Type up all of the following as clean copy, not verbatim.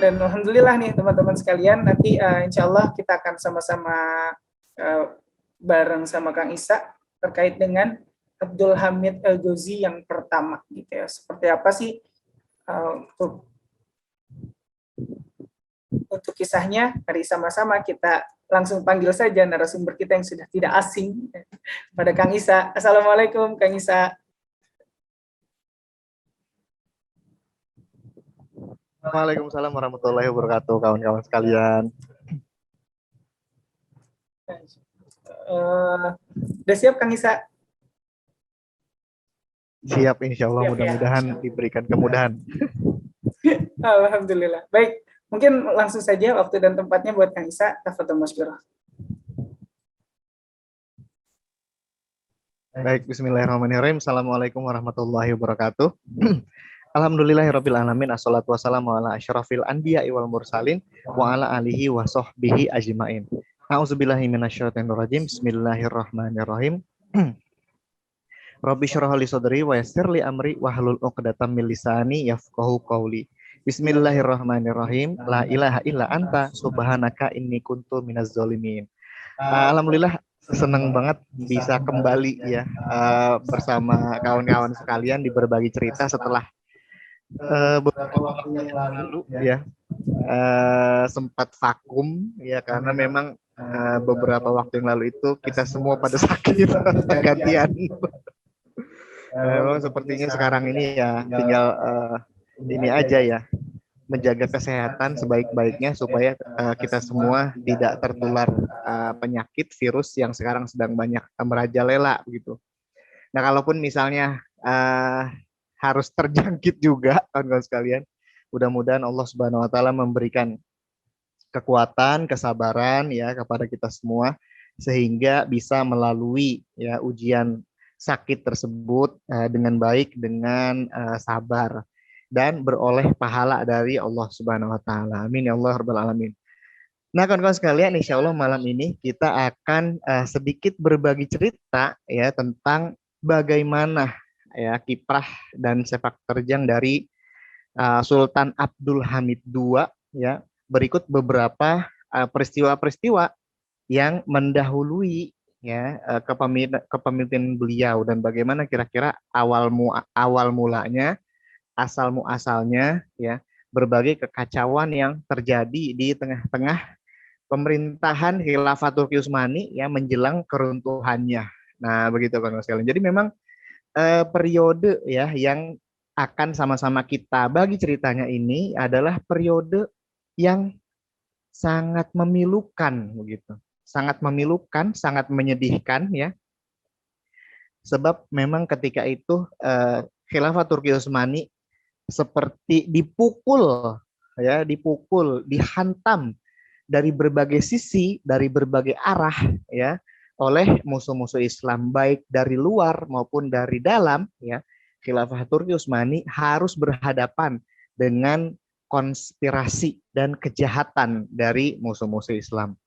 Dan alhamdulillah nih teman-teman sekalian, nanti insya Allah kita akan sama-sama bareng sama Kang Isa terkait dengan Abdul Hamid Al-Ghazi yang pertama gitu ya. Seperti apa sih untuk kisahnya? Mari sama-sama kita langsung panggil saja narasumber kita yang sudah tidak asing pada Kang Isa. Assalamualaikum Kang Isa. Waalaikumsalam warahmatullahi wabarakatuh, kawan-kawan sekalian. Udah siap Kang Isa? Siap, insya Allah, Siap, mudah-mudahan ya. diberikan kemudahan. Alhamdulillah. Baik, mungkin langsung saja waktu dan tempatnya buat Kang Isa. Tafadhol masykurah. Baik, bismillahirrahmanirrahim. Assalamualaikum warahmatullahi wabarakatuh. Alhamdulillahirabbil alamin, assalatu wassalamu ala asyrafil anbiya'i wal mursalin wa ala alihi wa sahbihi ajmain. A'udzubillahi minasyaitonir rajim. Bismillahirrahmanirrahim. Rabbi syrah li sadri wa yassir li amri wahlul 'uqdatam min lisani yafqahu qawli. Bismillahirrahmanirrahim. La ilaha illa anta subhanaka inni kuntu minaz zalimin. Alhamdulillah senang banget bisa kembali ya bersama kawan-kawan sekalian di berbagi cerita setelah beberapa waktu yang lalu ya sempat vakum ya karena memang beberapa waktu yang lalu itu kita semua pada sakit gantian. Memang sepertinya sekarang ini ya tinggal ini aja ya, menjaga kesehatan sebaik-baiknya supaya kita semua tidak tertular penyakit virus yang sekarang sedang banyak merajalela begitu. Nah, kalaupun misalnya harus terjangkit juga kawan-kawan sekalian, mudah-mudahan Allah Subhanahu wa taala memberikan kekuatan, kesabaran ya kepada kita semua sehingga bisa melalui ya ujian sakit tersebut dengan baik, dengan sabar dan beroleh pahala dari Allah Subhanahu wa taala. Amin ya Allah rabbal alamin. Nah, kawan-kawan sekalian, insya Allah malam ini kita akan sedikit berbagi cerita ya tentang bagaimana ya kiprah dan sepak terjang dari Sultan Abdul Hamid II ya. Berikut beberapa peristiwa-peristiwa yang mendahului ya kepemimpinan beliau dan bagaimana kira-kira awal mulanya, asal muasalnya ya, berbagai kekacauan yang terjadi di tengah-tengah pemerintahan Khilafatul Utsmani ya menjelang keruntuhannya. Nah, begitu kan sekalian. Jadi memang periode ya yang akan sama-sama kita bagi ceritanya ini adalah periode yang sangat memilukan begitu. Sangat memilukan, sangat menyedihkan ya. Sebab memang ketika itu Khilafatul Utsmani seperti dipukul ya, dihantam dari berbagai sisi, dari berbagai arah ya oleh musuh-musuh Islam baik dari luar maupun dari dalam ya. Khilafatul Utsmani harus berhadapan dengan konspirasi dan kejahatan dari musuh-musuh Islam.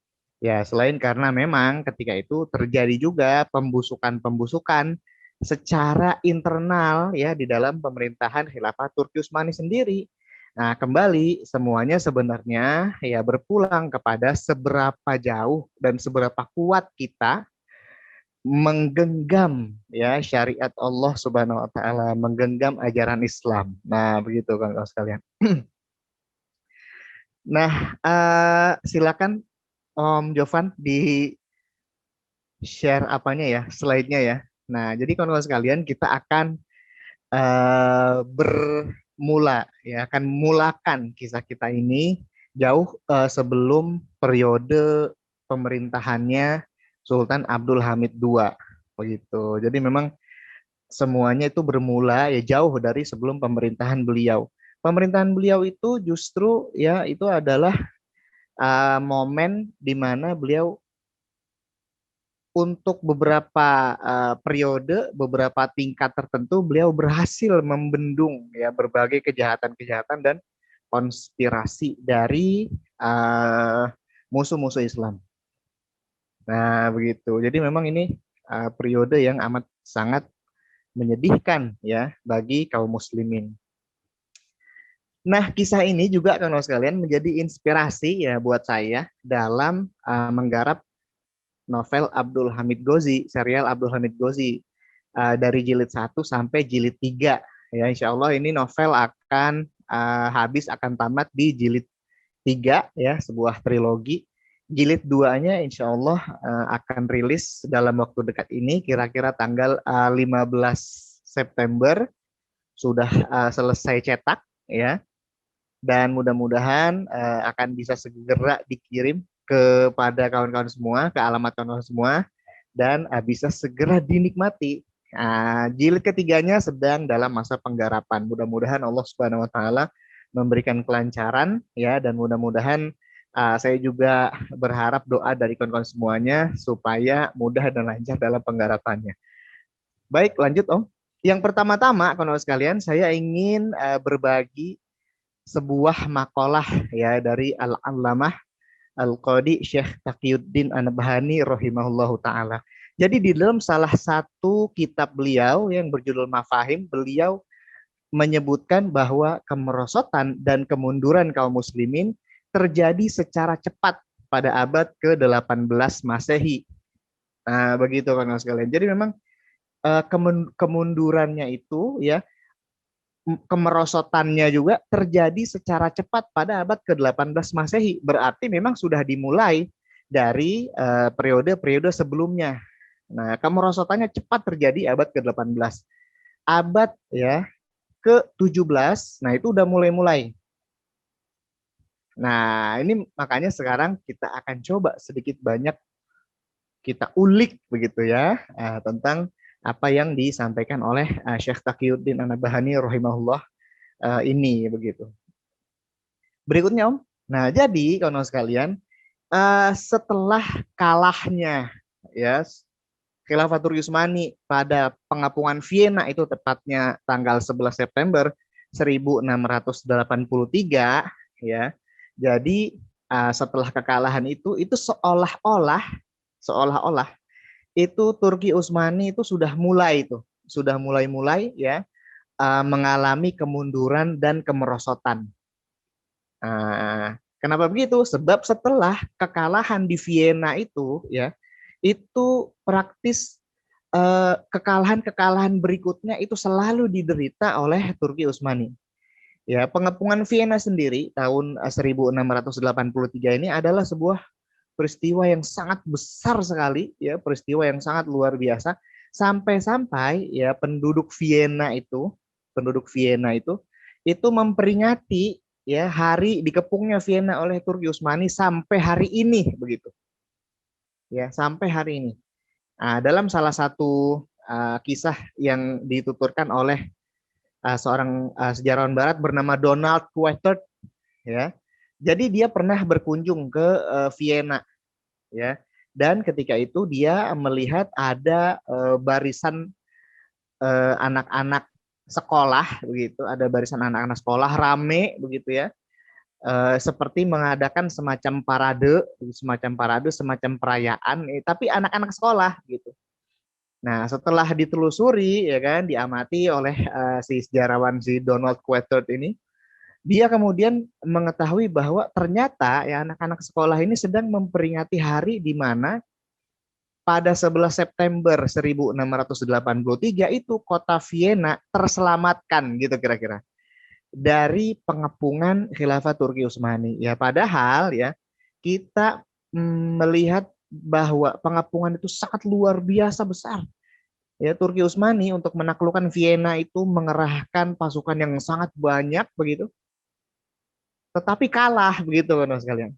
Ya, selain karena memang ketika itu terjadi juga pembusukan-pembusukan secara internal ya di dalam pemerintahan Khilafatul Utsmani sendiri. Nah, kembali semuanya sebenarnya ya berpulang kepada seberapa jauh dan seberapa kuat kita menggenggam ya syariat Allah Subhanahu wa taala, menggenggam ajaran Islam. Nah, begitu kawan-kawan sekalian. Nah, silakan Om Jovan di share apanya ya, slide-nya ya. Nah, jadi kawan-kawan sekalian kita akan bermula ya, akan mulakan kisah kita ini jauh sebelum periode pemerintahannya Sultan Abdul Hamid II begitu. Jadi memang semuanya itu bermula ya jauh dari sebelum pemerintahan beliau. Pemerintahan beliau itu justru ya itu adalah momen di mana beliau untuk beberapa periode, beberapa tingkat tertentu beliau berhasil membendung ya berbagai kejahatan-kejahatan dan konspirasi dari musuh-musuh Islam. Nah, begitu. Jadi memang ini periode yang amat sangat menyedihkan ya bagi kaum muslimin. Nah, kisah ini juga kalau sekalian menjadi inspirasi ya buat saya dalam menggarap novel Abdul Hamid Ghozi, serial Abdul Hamid Ghozi dari jilid 1 sampai jilid 3. Ya, insya Allah ini novel akan akan tamat di jilid 3 ya, sebuah trilogi. Jilid 2-nya insya Allah akan rilis dalam waktu dekat ini, kira-kira tanggal 15 September sudah selesai cetak ya, dan mudah-mudahan akan bisa segera dikirim kepada kawan-kawan semua, ke alamat kawan-kawan semua, dan bisa segera dinikmati. Jilid ketiganya sedang dalam masa penggarapan. Mudah-mudahan Allah Subhanahu Wa Taala memberikan kelancaran ya, dan mudah-mudahan saya juga berharap doa dari kawan-kawan semuanya supaya mudah dan lancar dalam penggarapannya. Baik, lanjut Om. Yang pertama-tama kawan-kawan sekalian, saya ingin berbagi sebuah makalah ya dari Al-Allamah Al-Qadi Syekh Taqiyuddin An-Nabhani rahimahullahu taala. Jadi di dalam salah satu kitab beliau yang berjudul Mafahim, beliau menyebutkan bahwa kemerosotan dan kemunduran kaum muslimin terjadi secara cepat pada abad ke-18 Masehi. Nah, begitu kan sekalian. Jadi memang kemundurannya itu ya, kemerosotannya juga terjadi secara cepat pada abad ke-18 Masehi. Berarti memang sudah dimulai dari periode-periode sebelumnya. Nah, kemerosotannya cepat terjadi abad ke-18. Abad ya ke-17, nah itu udah mulai-mulai. Nah, ini makanya sekarang kita akan coba sedikit banyak kita ulik begitu ya, tentang apa yang disampaikan oleh Syekh Taqiyuddin An-Nabhani rahimahullah ini begitu. Berikutnya Om. Nah, jadi kawan-kawan sekalian, setelah kalahnya ya Khilafatul Utsmani pada pengapungan Vienna, itu tepatnya tanggal 11 September 1683 ya. Jadi setelah kekalahan itu seolah-olah itu Turki Utsmani itu sudah mulai ya mengalami kemunduran dan kemerosotan. Kenapa begitu? Sebab setelah kekalahan di Vienna itu ya, itu praktis kekalahan-kekalahan berikutnya itu selalu diderita oleh Turki Utsmani. Ya, pengepungan Vienna sendiri tahun 1683 ini adalah sebuah peristiwa yang sangat besar sekali ya, peristiwa yang sangat luar biasa, sampai-sampai ya penduduk Vienna itu memperingati ya hari dikepungnya Vienna oleh Turki Utsmani sampai hari ini begitu. Ya, sampai hari ini. Dalam salah satu kisah yang dituturkan oleh seorang sejarawan barat bernama Donald Quaitert ya. Jadi dia pernah berkunjung ke Vienna ya. Dan ketika itu dia melihat ada barisan anak-anak sekolah begitu, ada barisan anak-anak sekolah rame begitu ya. Seperti mengadakan semacam parade, semacam perayaan, tapi anak-anak sekolah gitu. Nah, setelah ditelusuri ya kan, diamati oleh si sejarawan si Donald Quaitert ini, dia kemudian mengetahui bahwa ternyata ya anak-anak sekolah ini sedang memperingati hari di mana pada 11 September 1683 itu kota Vienna terselamatkan gitu kira-kira dari pengepungan Khilafah Turki Utsmani. Ya padahal ya kita melihat bahwa pengepungan itu sangat luar biasa besar. Ya, Turki Utsmani untuk menaklukkan Vienna itu mengerahkan pasukan yang sangat banyak begitu. Tetapi kalah begitu kan sekalian.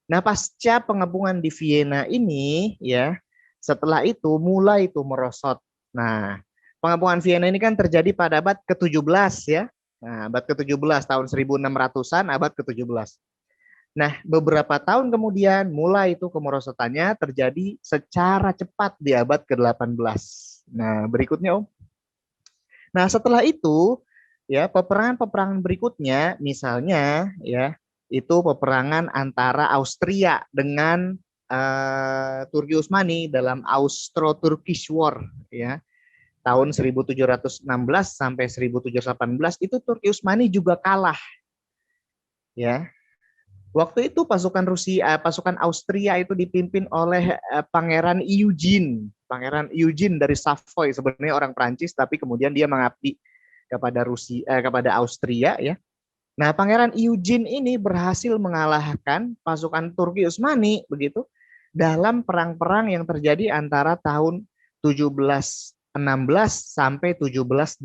Nah, pasca pengepungan di Vienna ini ya, setelah itu mulai itu merosot. Nah, pengepungan Vienna ini kan terjadi pada abad ke-17 ya. Nah, abad ke-17 tahun 1600-an, abad ke-17. Nah, beberapa tahun kemudian mulai itu kemerosotannya terjadi secara cepat di abad ke-18. Nah, berikutnya Om. Nah, setelah itu ya peperangan-peperangan berikutnya misalnya ya itu peperangan antara Austria dengan Turki Utsmani dalam Austro-Turkish War ya. tahun 1716 sampai 1718 itu Turki Utsmani juga kalah. Ya. Waktu itu pasukan Austria itu dipimpin oleh Pangeran Eugene. Pangeran Eugene dari Savoy, sebenarnya orang Prancis tapi kemudian dia mengabdi kepada kepada Austria ya. Nah, Pangeran Eugene ini berhasil mengalahkan pasukan Turki Utsmani begitu dalam perang-perang yang terjadi antara tahun 1716 sampai 1718.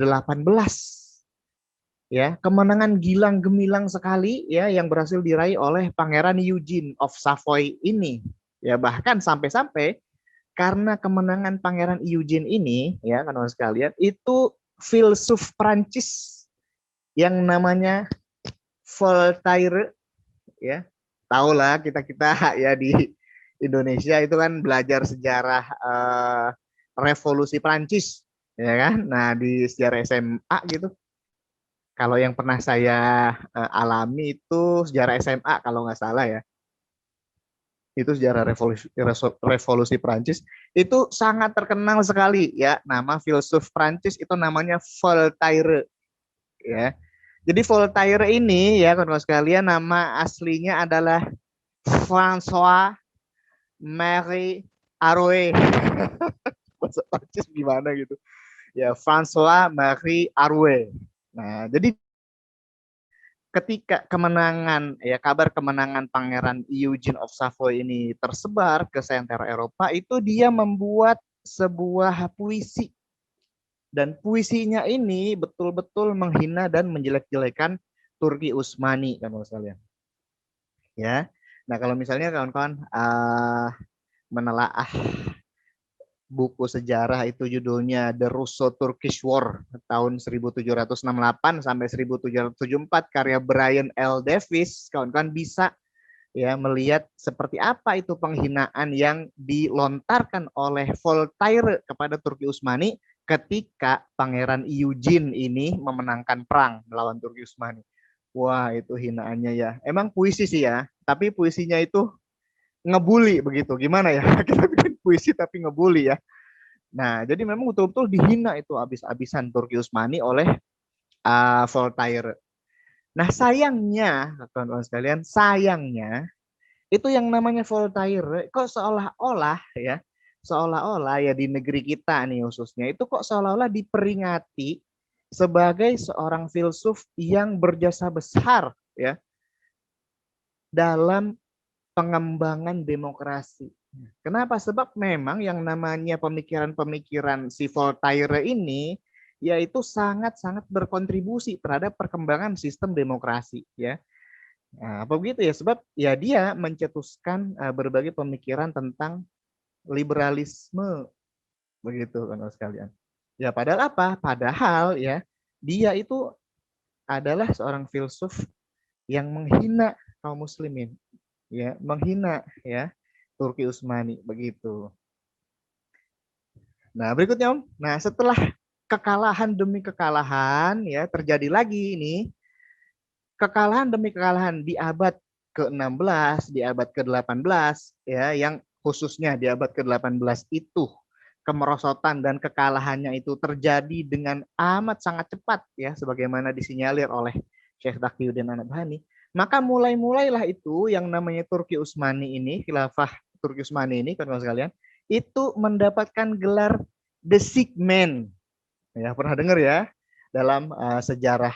Ya, kemenangan gilang gemilang sekali ya yang berhasil diraih oleh Pangeran Eugene of Savoy ini. Ya, bahkan sampai-sampai karena kemenangan Pangeran Eugene ini ya kawan-kawan sekalian, itu filsuf Prancis yang namanya Voltaire ya. Tahulah kita ya di Indonesia itu kan belajar sejarah revolusi Prancis ya kan. Nah, di sejarah SMA gitu. Kalau yang pernah saya alami itu sejarah SMA kalau nggak salah ya. Itu sejarah revolusi Prancis. Itu sangat terkenal sekali ya. Nama filsuf Prancis itu namanya Voltaire. Ya. Jadi Voltaire ini ya kawan-kawan sekalian nama aslinya adalah François Marie Arouet. Bahasa Prancis gimana gitu. Ya, François Marie Arouet. Nah, jadi ketika kabar kemenangan Pangeran Eugene of Savoy ini tersebar ke seantero Eropa, itu dia membuat sebuah puisi. Dan puisinya ini betul-betul menghina dan menjelek-jelekan Turki Utsmani, kan sekalian. Ya. Nah, kalau misalnya kawan-kawan menelaah buku sejarah itu judulnya The Russo-Turkish War tahun 1768 sampai 1774 karya Brian L. Davis, kawan-kawan bisa ya melihat seperti apa itu penghinaan yang dilontarkan oleh Voltaire kepada Turki Utsmani ketika Pangeran Eugene ini memenangkan perang melawan Turki Utsmani. Wah, itu hinaannya ya. Emang puisi sih ya, tapi puisinya itu ngebully begitu. Gimana ya? Kita bikin puisi tapi ngebully ya. Nah, jadi memang betul-betul dihina itu habis-habisan Turki Utsmani oleh Voltaire. Nah, sayangnya, kawan-kawan sekalian, sayangnya itu yang namanya Voltaire kok seolah-olah ya di negeri kita nih khususnya itu kok seolah-olah diperingati sebagai seorang filsuf yang berjasa besar ya dalam pengembangan demokrasi. Kenapa? Sebab memang yang namanya pemikiran-pemikiran si Voltaire ini yaitu sangat-sangat berkontribusi terhadap perkembangan sistem demokrasi ya. Nah, apa begitu ya? Sebab ya dia mencetuskan berbagai pemikiran tentang liberalisme begitu kan sekalian. Ya padahal apa? Padahal ya dia itu adalah seorang filsuf yang menghina kaum muslimin ya, menghina ya Turki Utsmani begitu. Nah, berikutnya Om. Nah, setelah kekalahan demi kekalahan ya terjadi lagi ini kekalahan demi kekalahan di abad ke-16, di abad ke-18 ya yang khususnya di abad ke-18 itu kemerosotan dan kekalahannya itu terjadi dengan amat sangat cepat ya sebagaimana disinyalir oleh Syekh Taqiyuddin An-Nabhani. Maka mulailah itu yang namanya Turki Utsmani ini, khilafah Turki Utsmani ini kawan-kawan sekalian, itu mendapatkan gelar The Sick Man. Ya, pernah dengar ya dalam sejarah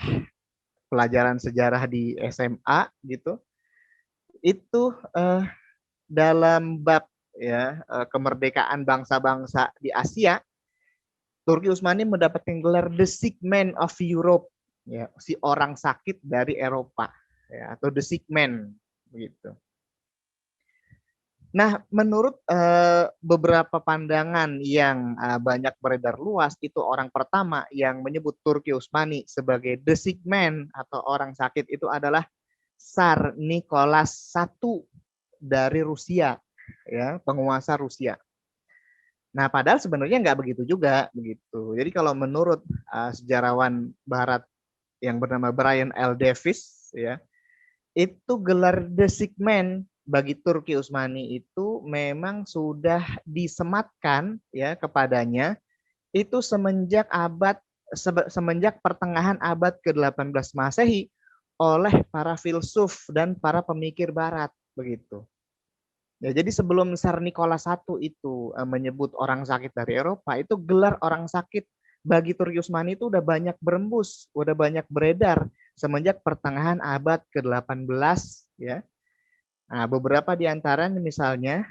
pelajaran sejarah di SMA gitu. Itu dalam bab ya kemerdekaan bangsa-bangsa di Asia, Turki Utsmani mendapatkan gelar The Sick Man of Europe, ya, si orang sakit dari Eropa, ya, atau The Sick Man, begitu. Nah, menurut beberapa pandangan yang banyak beredar luas, itu orang pertama yang menyebut Turki Utsmani sebagai The Sick Man atau orang sakit itu adalah Tsar Nicholas I dari Rusia, ya, penguasa Rusia. Nah, padahal sebenarnya nggak begitu juga, begitu. Jadi kalau menurut sejarawan Barat yang bernama Brian L. Davis, ya, itu gelar The Sick Man bagi Turki Utsmani itu memang sudah disematkan ya kepadanya itu semenjak pertengahan abad ke-18 Masehi oleh para filsuf dan para pemikir barat begitu. Ya, jadi sebelum Tsar Nicholas I itu menyebut orang sakit dari Eropa, itu gelar orang sakit bagi Turki Utsmani itu udah banyak berembus, udah banyak beredar semenjak pertengahan abad ke-18 ya. Nah, beberapa di antaranya misalnya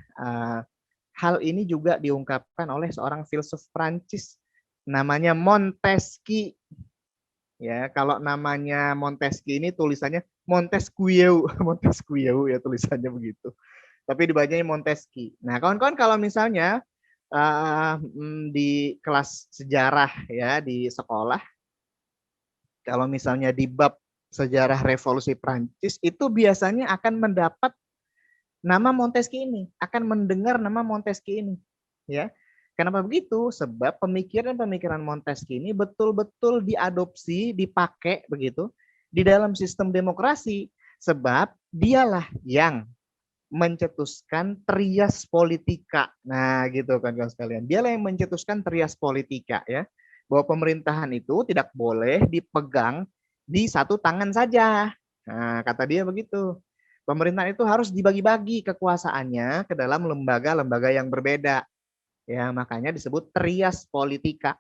hal ini juga diungkapkan oleh seorang filsuf Prancis namanya Montesquieu. Ya, kalau namanya Montesquieu ini tulisannya Montesquieu, Montesquieu ya tulisannya begitu. Tapi dibacanya Montesquieu. Nah, kawan-kawan kalau misalnya di kelas sejarah ya di sekolah, kalau misalnya di bab sejarah revolusi Prancis itu biasanya akan mendapat nama Montesquieu ini, akan mendengar nama Montesquieu ini, ya. Kenapa begitu? Sebab pemikiran-pemikiran Montesquieu ini betul-betul diadopsi, dipakai begitu di dalam sistem demokrasi, sebab dialah yang mencetuskan trias politika. Nah, gitu kan kawan sekalian. Dialah yang mencetuskan trias politika ya. Bahwa pemerintahan itu tidak boleh dipegang di satu tangan saja. Nah, kata dia begitu. Pemerintahan itu harus dibagi-bagi kekuasaannya ke dalam lembaga-lembaga yang berbeda. Ya, makanya disebut trias politika.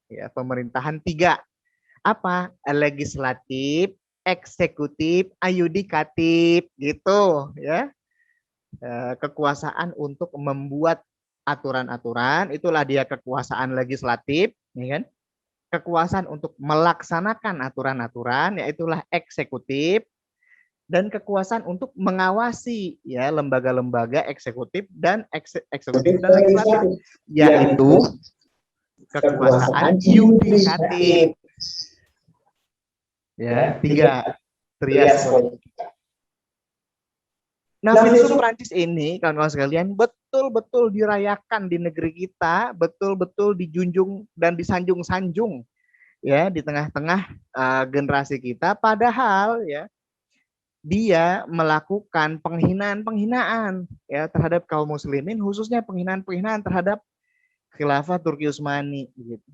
Ya, pemerintahan tiga. Apa? Legislatif, eksekutif, ayudikatif gitu ya. Kekuasaan untuk membuat aturan-aturan, itulah dia kekuasaan legislatif, ya kan? Kekuasaan untuk melaksanakan aturan-aturan, yaitulah eksekutif, dan kekuasaan untuk mengawasi ya lembaga-lembaga eksekutif dan legislatif, yaitu kekuasaan yudikatif. Ya, tiga trias politik. Nah, filsuf Prancis ini, kawan-kawan sekalian, betul-betul dirayakan di negeri kita, betul-betul dijunjung dan disanjung-sanjung ya di tengah-tengah generasi kita. Padahal ya dia melakukan penghinaan-penghinaan ya terhadap kaum muslimin, khususnya penghinaan-penghinaan terhadap khilafah Turki Utsmani. Gitu.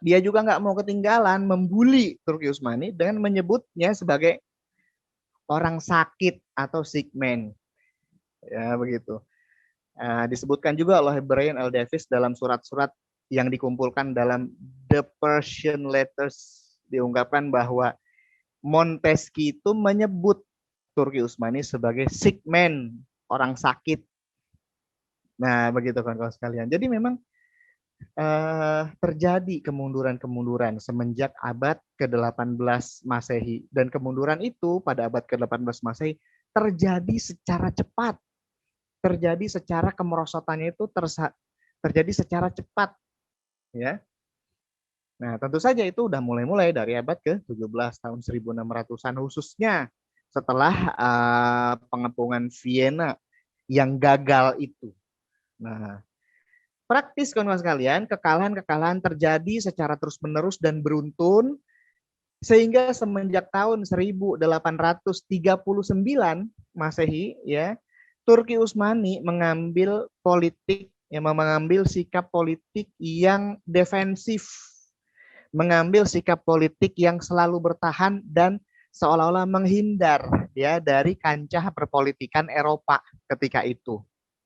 Dia juga nggak mau ketinggalan membuli Turki Utsmani dengan menyebutnya sebagai orang sakit atau sick man. Ya, begitu. Disebutkan juga oleh Brian L. Davis dalam surat-surat yang dikumpulkan dalam The Persian Letters, diungkapkan bahwa Montesquieu itu menyebut Turki Utsmani sebagai sick man, orang sakit. Nah, begitu kawan-kawan sekalian. Jadi memang terjadi kemunduran-kemunduran semenjak abad ke-18 Masehi, dan kemunduran itu pada abad ke-18 Masehi terjadi secara cepat, terjadi secara kemerosotannya itu terjadi secara cepat ya. Nah, tentu saja itu udah mulai dari abad ke-17 tahun 1600-an, khususnya setelah pengepungan Vienna yang gagal itu. Nah, praktis kawan-kawan sekalian, kekalahan-kekalahan terjadi secara terus-menerus dan beruntun, sehingga semenjak tahun 1839 Masehi ya, Turki Utsmani mengambil sikap politik yang defensif, mengambil sikap politik yang selalu bertahan dan seolah-olah menghindar ya dari kancah perpolitikan Eropa ketika itu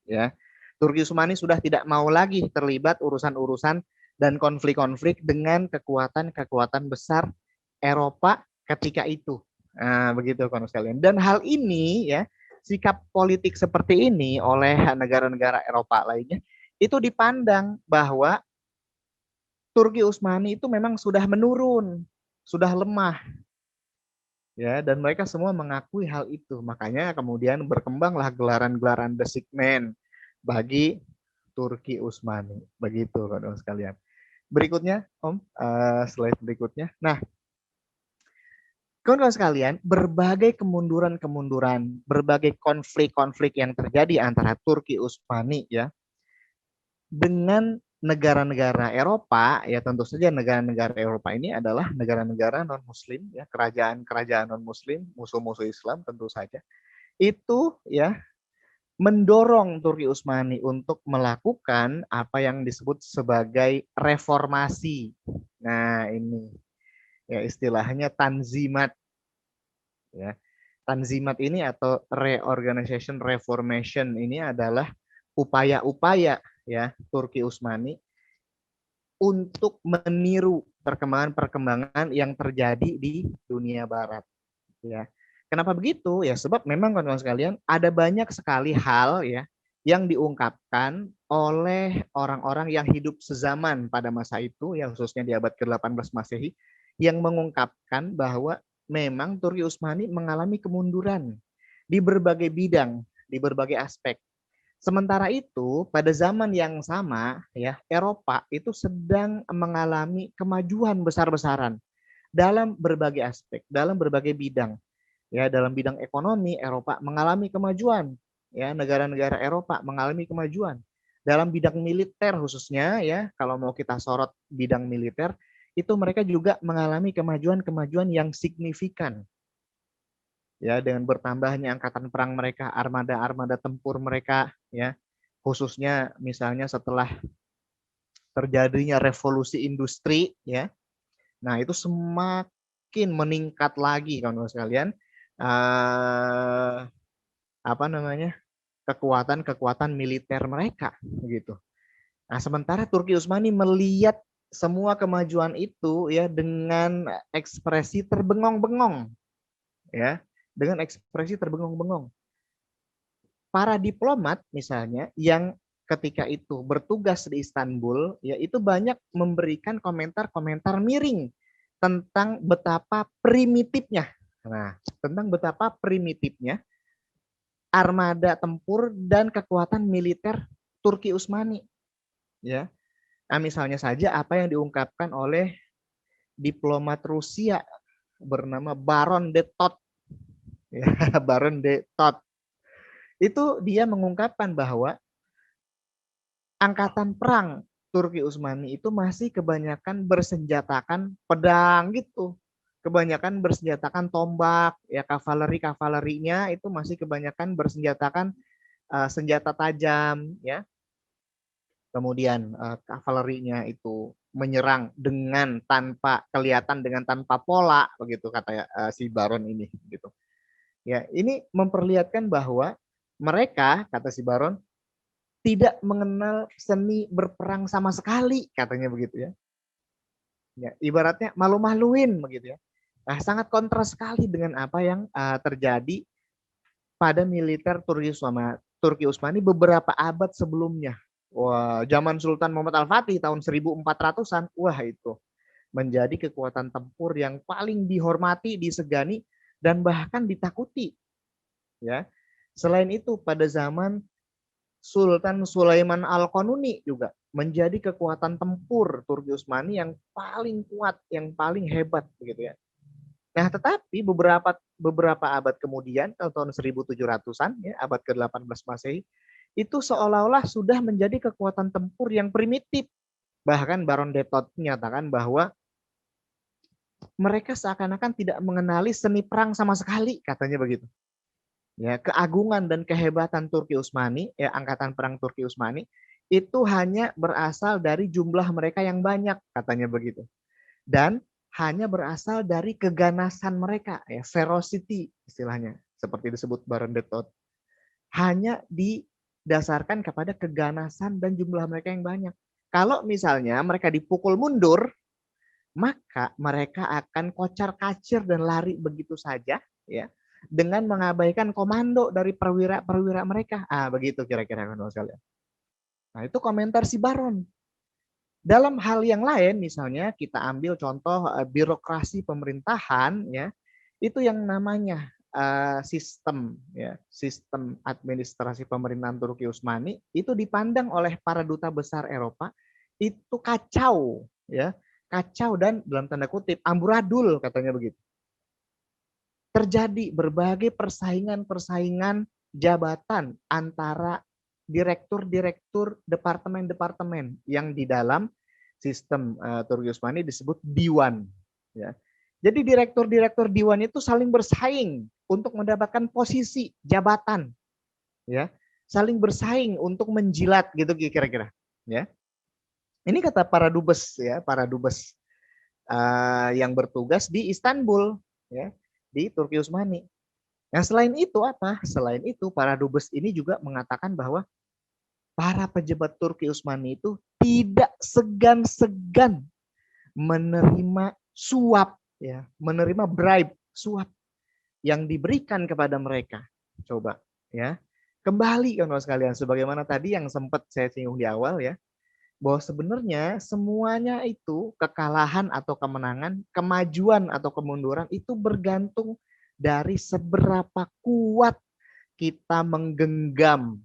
ya. Turki Utsmani sudah tidak mau lagi terlibat urusan-urusan dan konflik-konflik dengan kekuatan-kekuatan besar Eropa ketika itu. Nah, begitu kawan sekalian. Dan hal ini ya, sikap politik seperti ini oleh negara-negara Eropa lainnya itu dipandang bahwa Turki Utsmani itu memang sudah menurun, sudah lemah. Ya, dan mereka semua mengakui hal itu. Makanya kemudian berkembanglah gelaran-gelaran The Sick Man bagi Turki Utsmani. Begitu kawan-kawan sekalian. Berikutnya, Om, slide berikutnya. Nah, kawan-kawan sekalian, berbagai kemunduran-kemunduran, berbagai konflik-konflik yang terjadi antara Turki Utsmani ya dengan negara-negara Eropa, ya tentu saja negara-negara Eropa ini adalah negara-negara non-Muslim, ya kerajaan-kerajaan non-Muslim, musuh-musuh Islam tentu saja. Itu ya mendorong Turki Utsmani untuk melakukan apa yang disebut sebagai reformasi. Nah, ini ya istilahnya tanzimat ya. Tanzimat ini atau reorganization reformation ini adalah upaya-upaya ya Turki Utsmani untuk meniru perkembangan-perkembangan yang terjadi di dunia barat ya. Kenapa begitu? Ya sebab memang kawan-kawan sekalian ada banyak sekali hal ya yang diungkapkan oleh orang-orang yang hidup sezaman pada masa itu, ya khususnya di abad ke-18 Masehi, yang mengungkapkan bahwa memang Turki Utsmani mengalami kemunduran di berbagai bidang, di berbagai aspek. Sementara itu, pada zaman yang sama, ya Eropa itu sedang mengalami kemajuan besar-besaran dalam berbagai aspek, dalam berbagai bidang. Ya, dalam bidang ekonomi, Eropa mengalami kemajuan. Ya, negara-negara Eropa mengalami kemajuan. Dalam bidang militer khususnya, ya, kalau mau kita sorot bidang militer, itu mereka juga mengalami kemajuan-kemajuan yang signifikan. Ya, dengan bertambahnya angkatan perang mereka, armada-armada tempur mereka, ya, khususnya misalnya setelah terjadinya revolusi industri, ya. Nah, itu semakin meningkat lagi kawan-kawan sekalian apa namanya kekuatan militer mereka gitu. Nah, sementara Turki Utsmani melihat semua kemajuan itu ya dengan ekspresi terbengong-bengong ya, dengan ekspresi terbengong-bengong. Para diplomat misalnya yang ketika itu bertugas di Istanbul ya itu banyak memberikan komentar-komentar miring tentang betapa primitifnya. Nah, tentang betapa primitifnya armada tempur dan kekuatan militer Turki Utsmani. Ya, nah, misalnya saja apa yang diungkapkan oleh diplomat Rusia bernama Baron de Tott. Ya, Baron de Tott. Itu dia mengungkapkan bahwa angkatan perang Turki Utsmani itu masih kebanyakan bersenjatakan pedang gitu. Kebanyakan bersenjatakan tombak, ya kavaleri-kavalerinya itu masih kebanyakan bersenjatakan senjata tajam ya. Kemudian kavalerinya itu menyerang dengan tanpa kelihatan, dengan tanpa pola begitu kata si Baron ini gitu. Ya, ini memperlihatkan bahwa mereka kata si Baron tidak mengenal seni berperang sama sekali katanya begitu ya. Ya, ibaratnya malu-maluin begitu ya. Nah, sangat kontras sekali dengan apa yang terjadi pada militer Turki Utsmani beberapa abad sebelumnya. Wah, zaman Sultan Muhammad Al-Fatih tahun 1400-an, wah itu menjadi kekuatan tempur yang paling dihormati, disegani, dan bahkan ditakuti. Ya, selain itu pada zaman Sultan Sulaiman Al-Qanuni juga menjadi kekuatan tempur Turki Utsmani yang paling kuat, yang paling hebat begitu ya. Nah, tetapi beberapa abad kemudian, tahun 1700-an, ya, abad ke-18 Masehi, itu seolah-olah sudah menjadi kekuatan tempur yang primitif. Bahkan Baron de Tott menyatakan bahwa mereka seakan-akan tidak mengenali seni perang sama sekali, katanya begitu. Ya, keagungan dan kehebatan Turki Utsmani, ya angkatan perang Turki Utsmani, itu hanya berasal dari jumlah mereka yang banyak, katanya begitu. Dan hanya berasal dari keganasan mereka, ya ferocity istilahnya, seperti disebut Baron de Tott. Hanya didasarkan kepada keganasan dan jumlah mereka yang banyak. Kalau misalnya mereka dipukul mundur, maka mereka akan kocar-kacir dan lari begitu saja, ya, dengan mengabaikan komando dari perwira-perwira mereka. Begitu kira-kira kan sekalian. Nah, itu komentar si Baron. Dalam hal yang lain, misalnya kita ambil contoh birokrasi pemerintahan, ya, itu yang namanya sistem administrasi pemerintahan Turki Utsmani itu dipandang oleh para duta besar Eropa itu kacau, ya, kacau dan dalam tanda kutip amburadul katanya begitu. Terjadi berbagai persaingan jabatan antara direktur-direktur departemen-departemen yang di dalam sistem Turki Utsmani disebut diwan. Ya. Jadi direktur-direktur diwan itu saling bersaing untuk mendapatkan posisi jabatan. Ya. saling bersaing untuk menjilat gitu kira-kira. Ya, ini kata para dubes ya, para dubes yang bertugas di Istanbul ya, di Turki Utsmani. Nah, selain itu apa? Selain itu para dubes ini juga mengatakan bahwa para pejabat Turki Utsmani itu tidak segan-segan menerima suap ya, menerima bribe, suap yang diberikan kepada mereka. Coba ya. Kembali kan sekalian sebagaimana tadi yang sempat saya singgung di awal ya, bahwa sebenarnya semuanya itu kekalahan atau kemenangan, kemajuan atau kemunduran itu bergantung dari seberapa kuat kita menggenggam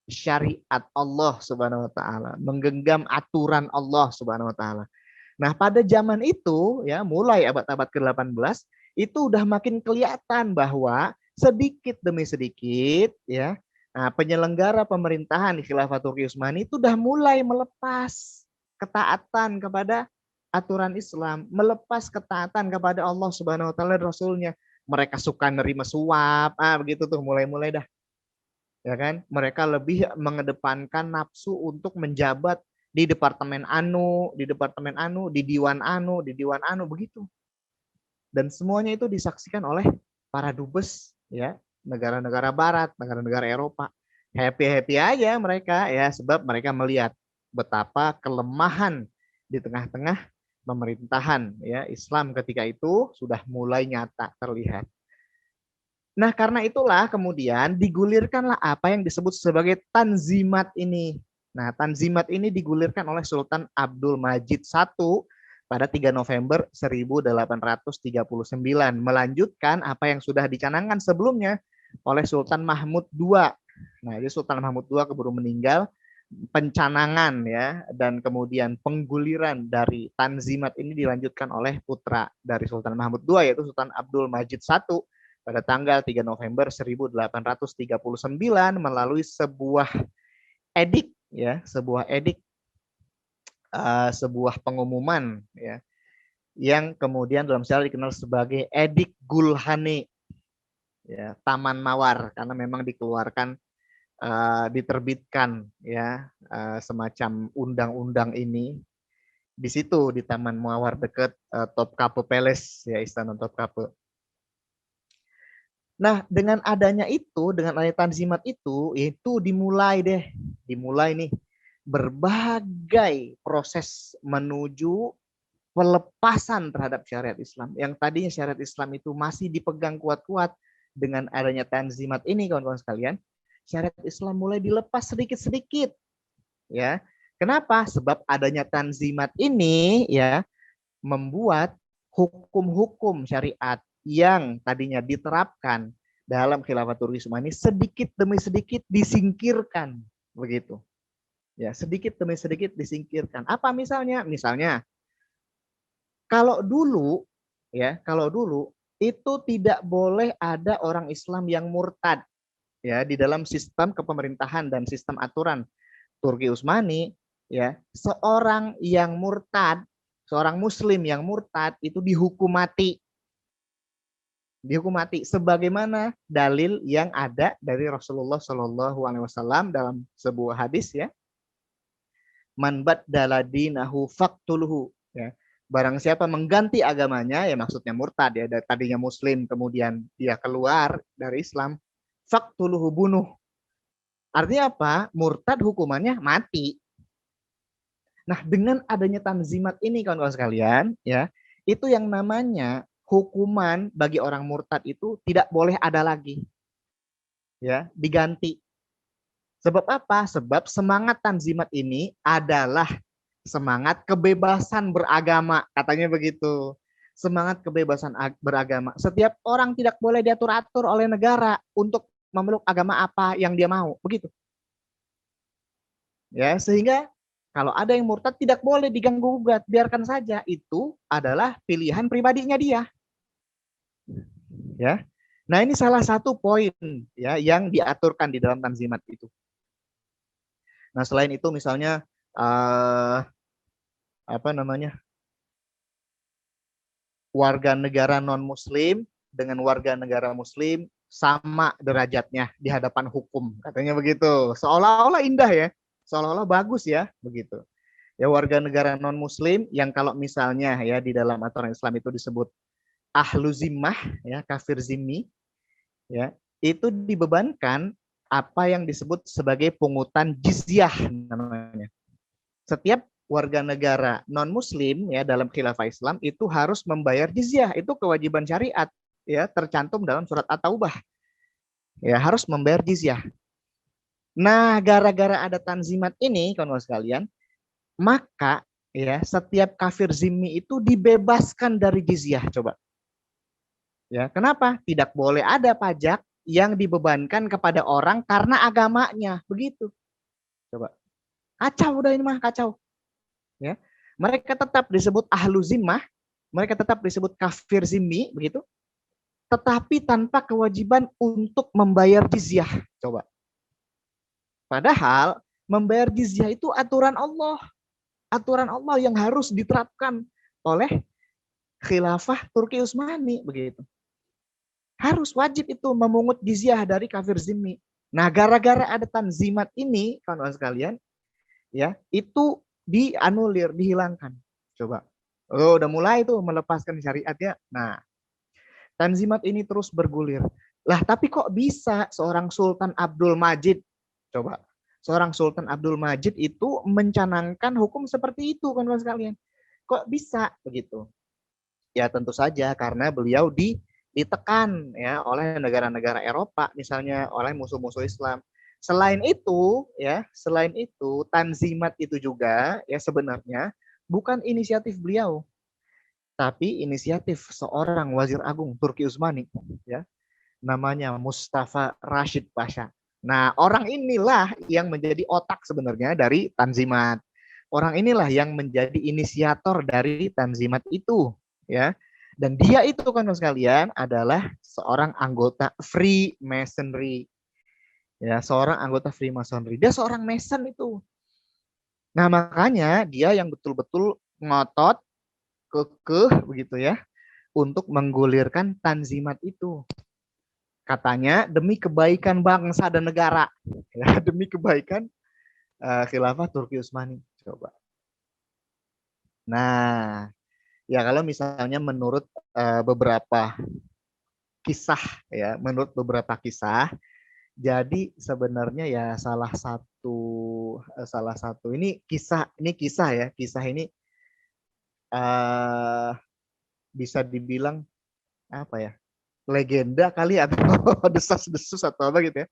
syariat Allah Subhanahu wa taala, menggenggam aturan Allah Subhanahu wa taala. Nah, pada zaman itu ya, mulai abad-abad ke-18 itu udah makin kelihatan bahwa sedikit demi sedikit ya, nah, penyelenggara pemerintahan di Khilafah Turki Utsmani itu udah mulai melepas ketaatan kepada aturan Islam, melepas ketaatan kepada Allah Subhanahu wa taala dan Rasulnya. Mereka suka nerima suap, begitu tuh mulai-mulai dah. Ya kan? Mereka lebih mengedepankan nafsu untuk menjabat di departemen anu, di departemen anu, di diwan anu, di diwan anu begitu. Dan semuanya itu disaksikan oleh para dubes ya, negara-negara barat, negara-negara Eropa. Happy-happy aja mereka ya, sebab mereka melihat betapa kelemahan di tengah-tengah pemerintahan ya Islam ketika itu sudah mulai nyata terlihat. Nah, karena itulah kemudian digulirkanlah apa yang disebut sebagai Tanzimat ini. Nah, Tanzimat ini digulirkan oleh Sultan Abdul Majid I pada 3 November 1839, melanjutkan apa yang sudah dicanangkan sebelumnya oleh Sultan Mahmud II. Nah, jadi Sultan Mahmud II keburu meninggal, pencanangan ya dan kemudian pengguliran dari Tanzimat ini dilanjutkan oleh putra dari Sultan Mahmud II yaitu Sultan Abdul Majid I pada tanggal 3 November 1839 melalui sebuah edik ya, sebuah pengumuman ya yang kemudian dalam sejarah dikenal sebagai Edik Gulhane ya, Taman Mawar, karena memang dikeluarkan diterbitkan ya semacam undang-undang ini di situ di Taman Mawar dekat Topkapi Palace ya, Istana Topkapi. Nah, dengan adanya itu, dengan adanya Tanzimat itu dimulai nih berbagai proses menuju pelepasan terhadap syariat Islam. Yang tadinya syariat Islam itu masih dipegang kuat-kuat, dengan adanya Tanzimat ini kawan-kawan sekalian, syariat Islam mulai dilepas sedikit-sedikit. Ya. Kenapa? Sebab adanya Tanzimat ini ya membuat hukum-hukum syariat yang tadinya diterapkan dalam Khilafah Turki Utsmani sedikit demi sedikit disingkirkan, begitu. Ya, sedikit demi sedikit disingkirkan. Apa misalnya? Misalnya kalau dulu itu tidak boleh ada orang Islam yang murtad ya di dalam sistem kepemerintahan dan sistem aturan Turki Utsmani ya. Seorang yang murtad, seorang muslim yang murtad itu dihukum mati. Dihukum mati sebagaimana dalil yang ada dari Rasulullah Shallallahu alaihi wasallam dalam sebuah hadis ya. Man baddala dinahu faqtuluhu ya. Barang siapa mengganti agamanya ya maksudnya murtad ya, tadinya muslim kemudian dia keluar dari Islam, faqtuluhu, bunuh. Artinya apa? Murtad hukumannya mati. Nah, dengan adanya Tanzimat ini kawan-kawan sekalian, ya, itu yang namanya hukuman bagi orang murtad itu tidak boleh ada lagi. Ya, diganti. Sebab apa? Sebab semangat Tanzimat ini adalah semangat kebebasan beragama, katanya begitu. Semangat kebebasan beragama. Setiap orang tidak boleh diatur-atur oleh negara untuk memeluk agama apa yang dia mau, begitu. Ya, sehingga kalau ada yang murtad tidak boleh diganggu gugat, biarkan saja, itu adalah pilihan pribadinya dia. Ya. Nah, ini salah satu poin ya yang diaturkan di dalam Tanzimat itu. Nah, selain itu misalnya warga negara non muslim dengan warga negara muslim sama derajatnya di hadapan hukum, katanya begitu. Seolah-olah indah ya, seolah-olah bagus ya, begitu. Ya warga negara non Muslim yang kalau misalnya ya di dalam aturan Islam itu disebut ahlu zimmah, ya kafir zimmi, ya itu dibebankan apa yang disebut sebagai pungutan jizyah namanya. Setiap warga negara non Muslim ya dalam khilafah Islam itu harus membayar jizyah, itu kewajiban syariat ya tercantum dalam surat At-Taubah. Ya harus membayar jizyah. Nah, gara-gara ada tanzimat ini, kawan-kawan sekalian, maka ya setiap kafir zimmi itu dibebaskan dari jizyah. Coba. Ya, kenapa? Tidak boleh ada pajak yang dibebankan kepada orang karena agamanya, begitu. Coba. Kacau udah ini mah, kacau. Ya. Mereka tetap disebut ahlu zimmah, mereka tetap disebut kafir zimmi, begitu. Tetapi tanpa kewajiban untuk membayar jizyah. Coba. Padahal membayar jizyah itu aturan Allah. Aturan Allah yang harus diterapkan oleh khilafah Turki Utsmani, begitu. Harus wajib itu memungut jizyah dari kafir zimmi. Nah, gara-gara ada tanzimat ini, kawan-kawan sekalian, ya, itu dianulir, dihilangkan. Coba. Oh, udah mulai tuh melepaskan syariat ya. Nah, tanzimat ini terus bergulir. Lah, tapi kok bisa seorang Sultan Abdul Majid, coba, seorang Sultan Abdul Majid itu mencanangkan hukum seperti itu, kawan-kawan sekalian. Kok bisa begitu? Ya tentu saja karena beliau ditekan ya oleh negara-negara Eropa, misalnya oleh musuh-musuh Islam. Selain itu tanzimat itu juga ya sebenarnya bukan inisiatif beliau, tapi inisiatif seorang Wazir Agung Turki Utsmani, ya, namanya Mustafa Rashid Pasha. Nah, orang inilah yang menjadi otak sebenarnya dari Tanzimat. Orang inilah yang menjadi inisiator dari Tanzimat itu, ya. Dan dia itu kan sekalian adalah seorang anggota Freemasonry. Ya, seorang anggota Freemasonry. Dia seorang Mason itu. Nah, makanya dia yang betul-betul ngotot, kekeh begitu ya, untuk menggulirkan Tanzimat itu. Katanya demi kebaikan bangsa dan negara, ya, demi kebaikan khilafah Turki Utsmani. Coba. Nah, ya kalau misalnya menurut beberapa kisah, ya, menurut beberapa kisah, jadi sebenarnya ya salah satu ini kisah ya, kisah ini uh, bisa dibilang apa ya, legenda kali atau desas-desus atau apa gitu ya.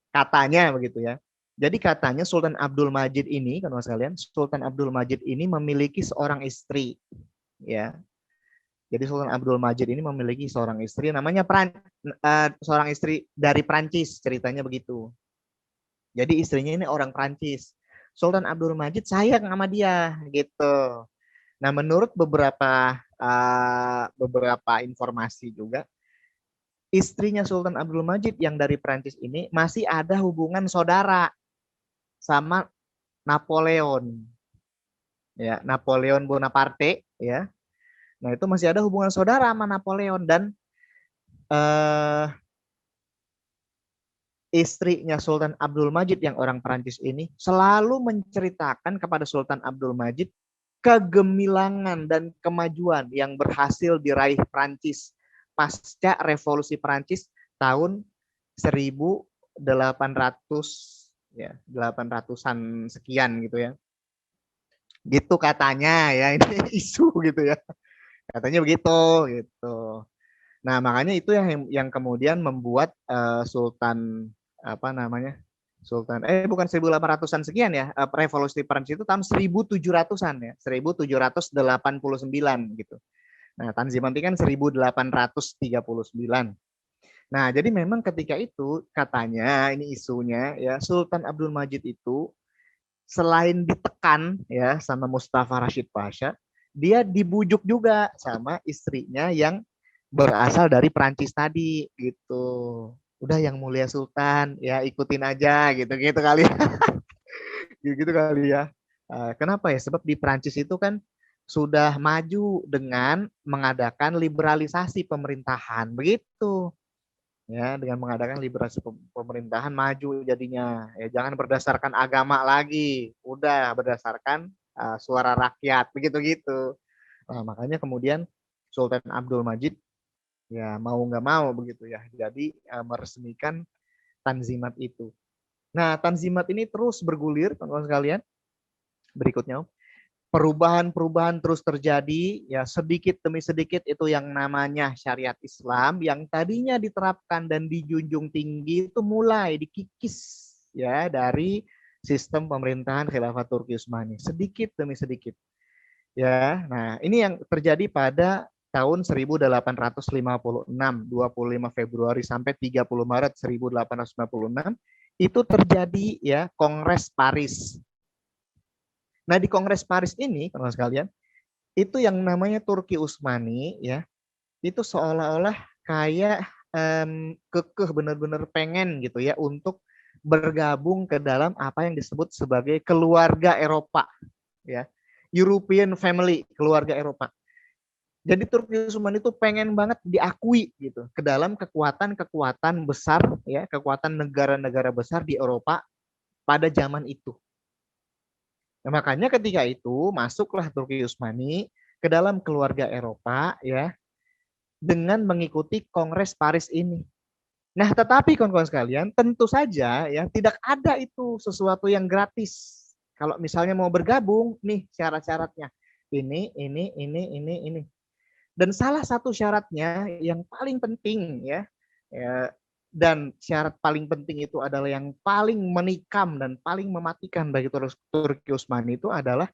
Katanya begitu ya. Jadi katanya Sultan Abdul Majid ini, kan mas kalian, Sultan Abdul Majid ini memiliki seorang istri, ya. Jadi Sultan Abdul Majid ini memiliki seorang istri, namanya seorang istri dari Prancis, ceritanya begitu. Jadi istrinya ini orang Prancis. Sultan Abdul Majid sayang sama dia, gitu. Nah, menurut beberapa informasi juga, istrinya Sultan Abdul Majid yang dari Prancis ini masih ada hubungan saudara sama Napoleon, ya, Napoleon Bonaparte, ya. Nah itu masih ada hubungan saudara sama Napoleon, dan istrinya Sultan Abdul Majid yang orang Prancis ini selalu menceritakan kepada Sultan Abdul Majid kegemilangan dan kemajuan yang berhasil diraih Prancis pasca revolusi Prancis tahun 1800 ya, 800-an sekian gitu ya. Gitu katanya ya, ini isu gitu ya. Katanya begitu gitu. Nah, makanya itu yang kemudian membuat Sultan apa namanya? Sultan bukan 1800-an sekian ya. Revolusi Prancis itu tahun 1700-an ya. 1789 gitu. Nah, Tanzimat kan 1839. Nah, jadi memang ketika itu katanya ini isunya ya, Sultan Abdul Majid itu selain ditekan ya sama Mustafa Rashid Pasha, dia dibujuk juga sama istrinya yang berasal dari Prancis tadi gitu. Udah yang mulia Sultan ya ikutin aja gitu kali ya. Gitu kali ya. Kenapa ya? Sebab di Prancis itu kan sudah maju dengan mengadakan liberalisasi pemerintahan begitu. ya, dengan mengadakan liberasi pemerintahan maju jadinya. Ya, jangan berdasarkan agama lagi, udah berdasarkan suara rakyat, begitu-gitu. Nah, makanya kemudian Sultan Abdul Majid ya mau nggak mau begitu ya, jadi meresmikan Tanzimat itu. Nah, Tanzimat ini terus bergulir, teman-teman sekalian. Berikutnya, perubahan-perubahan terus terjadi, ya sedikit demi sedikit itu yang namanya syariat Islam yang tadinya diterapkan dan dijunjung tinggi itu mulai dikikis ya dari sistem pemerintahan Khilafah Turki Utsmani sedikit demi sedikit. Ya, nah ini yang terjadi pada tahun 1856, 25 Februari sampai 30 Maret 1856 itu terjadi ya Kongres Paris. Nah, di Kongres Paris ini, teman-teman sekalian, itu yang namanya Turki Utsmani ya, itu seolah-olah kayak kekeh benar-benar pengen gitu ya untuk bergabung ke dalam apa yang disebut sebagai keluarga Eropa ya. European family, keluarga Eropa. Jadi Turki Utsmani itu pengen banget diakui gitu ke dalam kekuatan-kekuatan besar ya, kekuatan negara-negara besar di Eropa pada zaman itu. Nah, makanya ketika itu masuklah Turki Utsmani ke dalam keluarga Eropa ya dengan mengikuti Kongres Paris ini. Nah, tetapi kawan-kawan sekalian, tentu saja ya tidak ada itu sesuatu yang gratis. Kalau misalnya mau bergabung, nih syarat-syaratnya. Ini. Dan salah satu syaratnya yang paling penting ya, dan syarat paling penting itu adalah yang paling menikam dan paling mematikan bagi Turki Utsmani itu adalah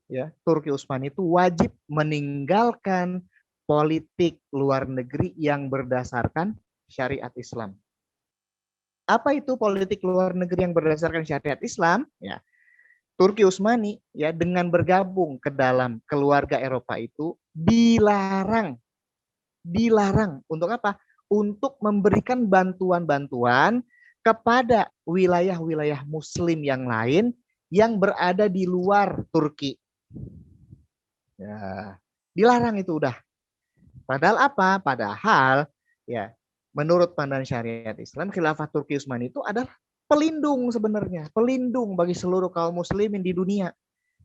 ya Turki Utsmani itu wajib meninggalkan politik luar negeri yang berdasarkan syariat Islam. Apa itu politik luar negeri yang berdasarkan syariat Islam? Ya, Turki Utsmani ya dengan bergabung ke dalam keluarga Eropa itu dilarang untuk apa? Untuk memberikan bantuan-bantuan kepada wilayah-wilayah Muslim yang lain yang berada di luar Turki. Ya, dilarang itu udah. Padahal apa? Padahal ya menurut pandangan syariat Islam, khilafah Turki Utsmani itu adalah pelindung sebenarnya, pelindung bagi seluruh kaum muslimin di dunia.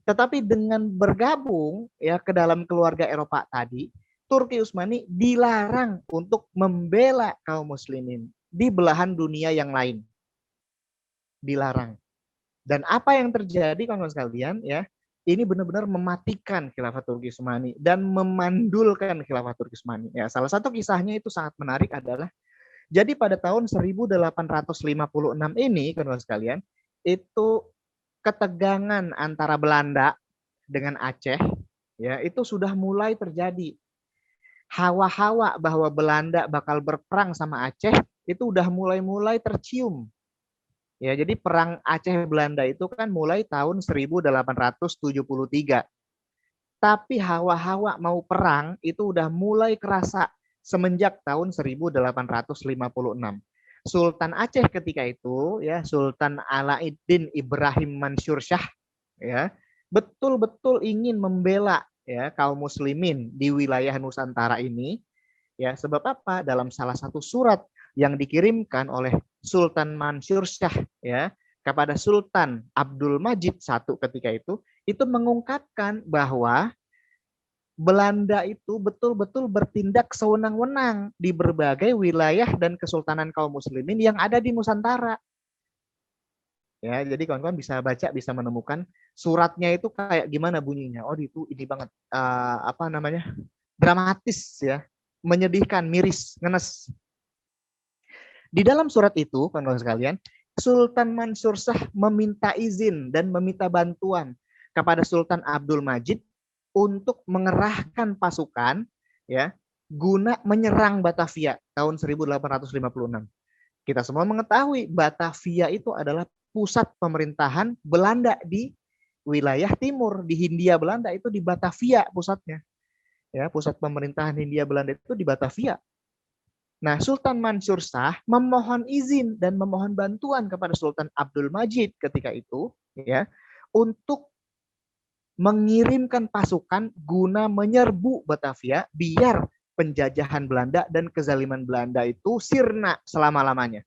Tetapi dengan bergabung ya ke dalam keluarga Eropa tadi, Turki Utsmani dilarang untuk membela kaum muslimin di belahan dunia yang lain. Dilarang. Dan apa yang terjadi kawan-kawan sekalian ya, ini benar-benar mematikan khilafah Turki Utsmani dan memandulkan khilafah Turki Utsmani. Ya, salah satu kisahnya itu sangat menarik adalah jadi pada tahun 1856 ini kawan-kawan sekalian, itu ketegangan antara Belanda dengan Aceh ya itu sudah mulai terjadi. Hawa-hawa bahwa Belanda bakal berperang sama Aceh itu udah mulai tercium. Ya, jadi perang Aceh Belanda itu kan mulai tahun 1873. Tapi hawa-hawa mau perang itu udah mulai kerasa semenjak tahun 1856. Sultan Aceh ketika itu ya Sultan Alauddin Ibrahim Mansur Shah ya betul-betul ingin membela ya kaum muslimin di wilayah Nusantara ini ya sebab apa dalam salah satu surat yang dikirimkan oleh Sultan Mansur Shah ya kepada Sultan Abdul Majid I ketika itu mengungkapkan bahwa Belanda itu betul-betul bertindak sewenang-wenang di berbagai wilayah dan kesultanan kaum muslimin yang ada di Nusantara. Ya, jadi kawan-kawan bisa baca, bisa menemukan suratnya itu kayak gimana bunyinya. Oh, itu ini banget apa namanya? Dramatis ya, menyedihkan, miris, ngenes. Di dalam surat itu, kawan-kawan sekalian, Sultan Mansur Shah meminta izin dan meminta bantuan kepada Sultan Abdul Majid untuk mengerahkan pasukan ya guna menyerang Batavia tahun 1856. Kita semua mengetahui Batavia itu adalah pusat pemerintahan Belanda di wilayah timur di Hindia Belanda itu di Batavia pusatnya. Ya, pusat pemerintahan Hindia Belanda itu di Batavia. Nah, Sultan Mansur Shah memohon izin dan memohon bantuan kepada Sultan Abdul Majid ketika itu ya untuk mengirimkan pasukan guna menyerbu Batavia biar penjajahan Belanda dan kezaliman Belanda itu sirna selama-lamanya.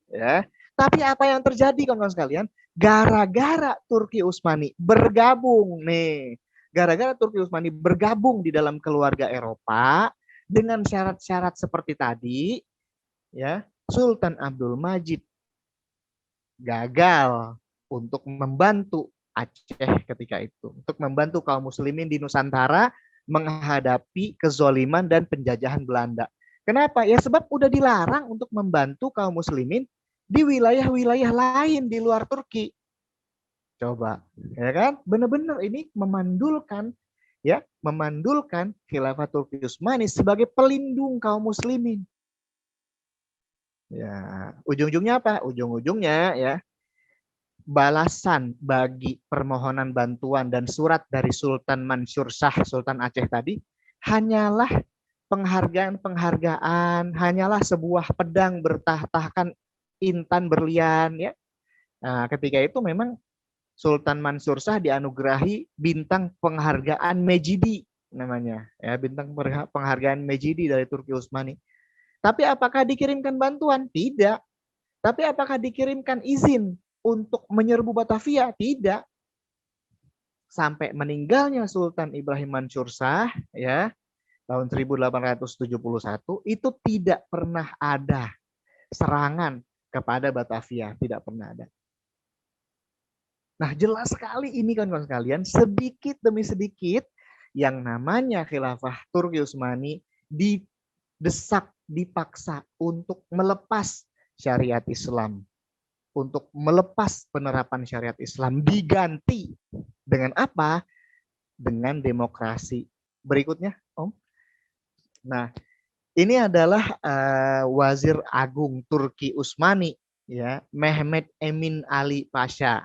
Ya. Tapi apa yang terjadi kawan-kawan sekalian? Gara-gara Turki Utsmani bergabung nih. Gara-gara Turki Utsmani bergabung di dalam keluarga Eropa dengan syarat-syarat seperti tadi, ya, Sultan Abdul Majid gagal untuk membantu Aceh ketika itu, untuk membantu kaum muslimin di Nusantara menghadapi kezoliman dan penjajahan Belanda. Kenapa? Ya sebab udah dilarang untuk membantu kaum muslimin di wilayah-wilayah lain di luar Turki. Coba, ya kan? Benar-benar ini memandulkan khilafah Turki Utsmani sebagai pelindung kaum muslimin. Ya, ujung-ujungnya apa? Ujung-ujungnya ya balasan bagi permohonan bantuan dan surat dari Sultan Mansur Shah, Sultan Aceh tadi, hanyalah penghargaan, hanyalah sebuah pedang bertahtakan intan berlian ya. Nah, ketika itu memang Sultan Mansur Shah dianugerahi bintang penghargaan Mejidi namanya, ya, bintang penghargaan Mejidi dari Turki Utsmani. Tapi apakah dikirimkan bantuan? Tidak. Tapi apakah dikirimkan izin untuk menyerbu Batavia? Tidak. Sampai meninggalnya Sultan Ibrahim Mansur Shah ya, tahun 1871 itu tidak pernah ada serangan kepada Batavia, tidak pernah ada. Nah, jelas sekali ini kan kawan sekalian, sedikit demi sedikit yang namanya khilafah Turki Utsmani didesak, dipaksa untuk melepas syariat Islam, untuk melepas penerapan syariat Islam, diganti dengan apa? Dengan demokrasi. Berikutnya, Om. Nah, ini adalah Wazir Agung Turki Utsmani, ya, Mehmet Emin Ali Pasha.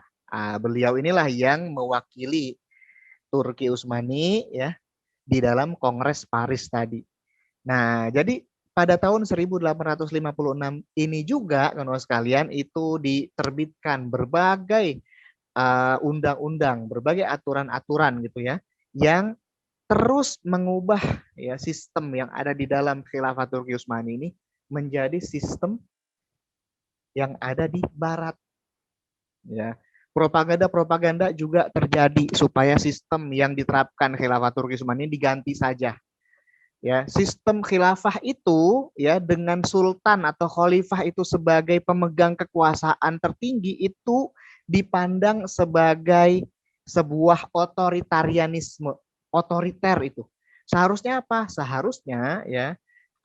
Beliau inilah yang mewakili Turki Utsmani ya di dalam Kongres Paris tadi. Nah, jadi pada tahun 1856 ini juga kawan sekalian itu diterbitkan berbagai undang-undang, berbagai aturan-aturan gitu ya, yang terus mengubah ya sistem yang ada di dalam khilafah Turki Utsmani ini menjadi sistem yang ada di barat. Ya. Propaganda-propaganda juga terjadi supaya sistem yang diterapkan khilafah Turki Utsmani diganti saja. Ya, sistem khilafah itu ya dengan sultan atau khalifah itu sebagai pemegang kekuasaan tertinggi itu dipandang sebagai sebuah otoritarianisme, otoriter itu. Seharusnya apa? Seharusnya ya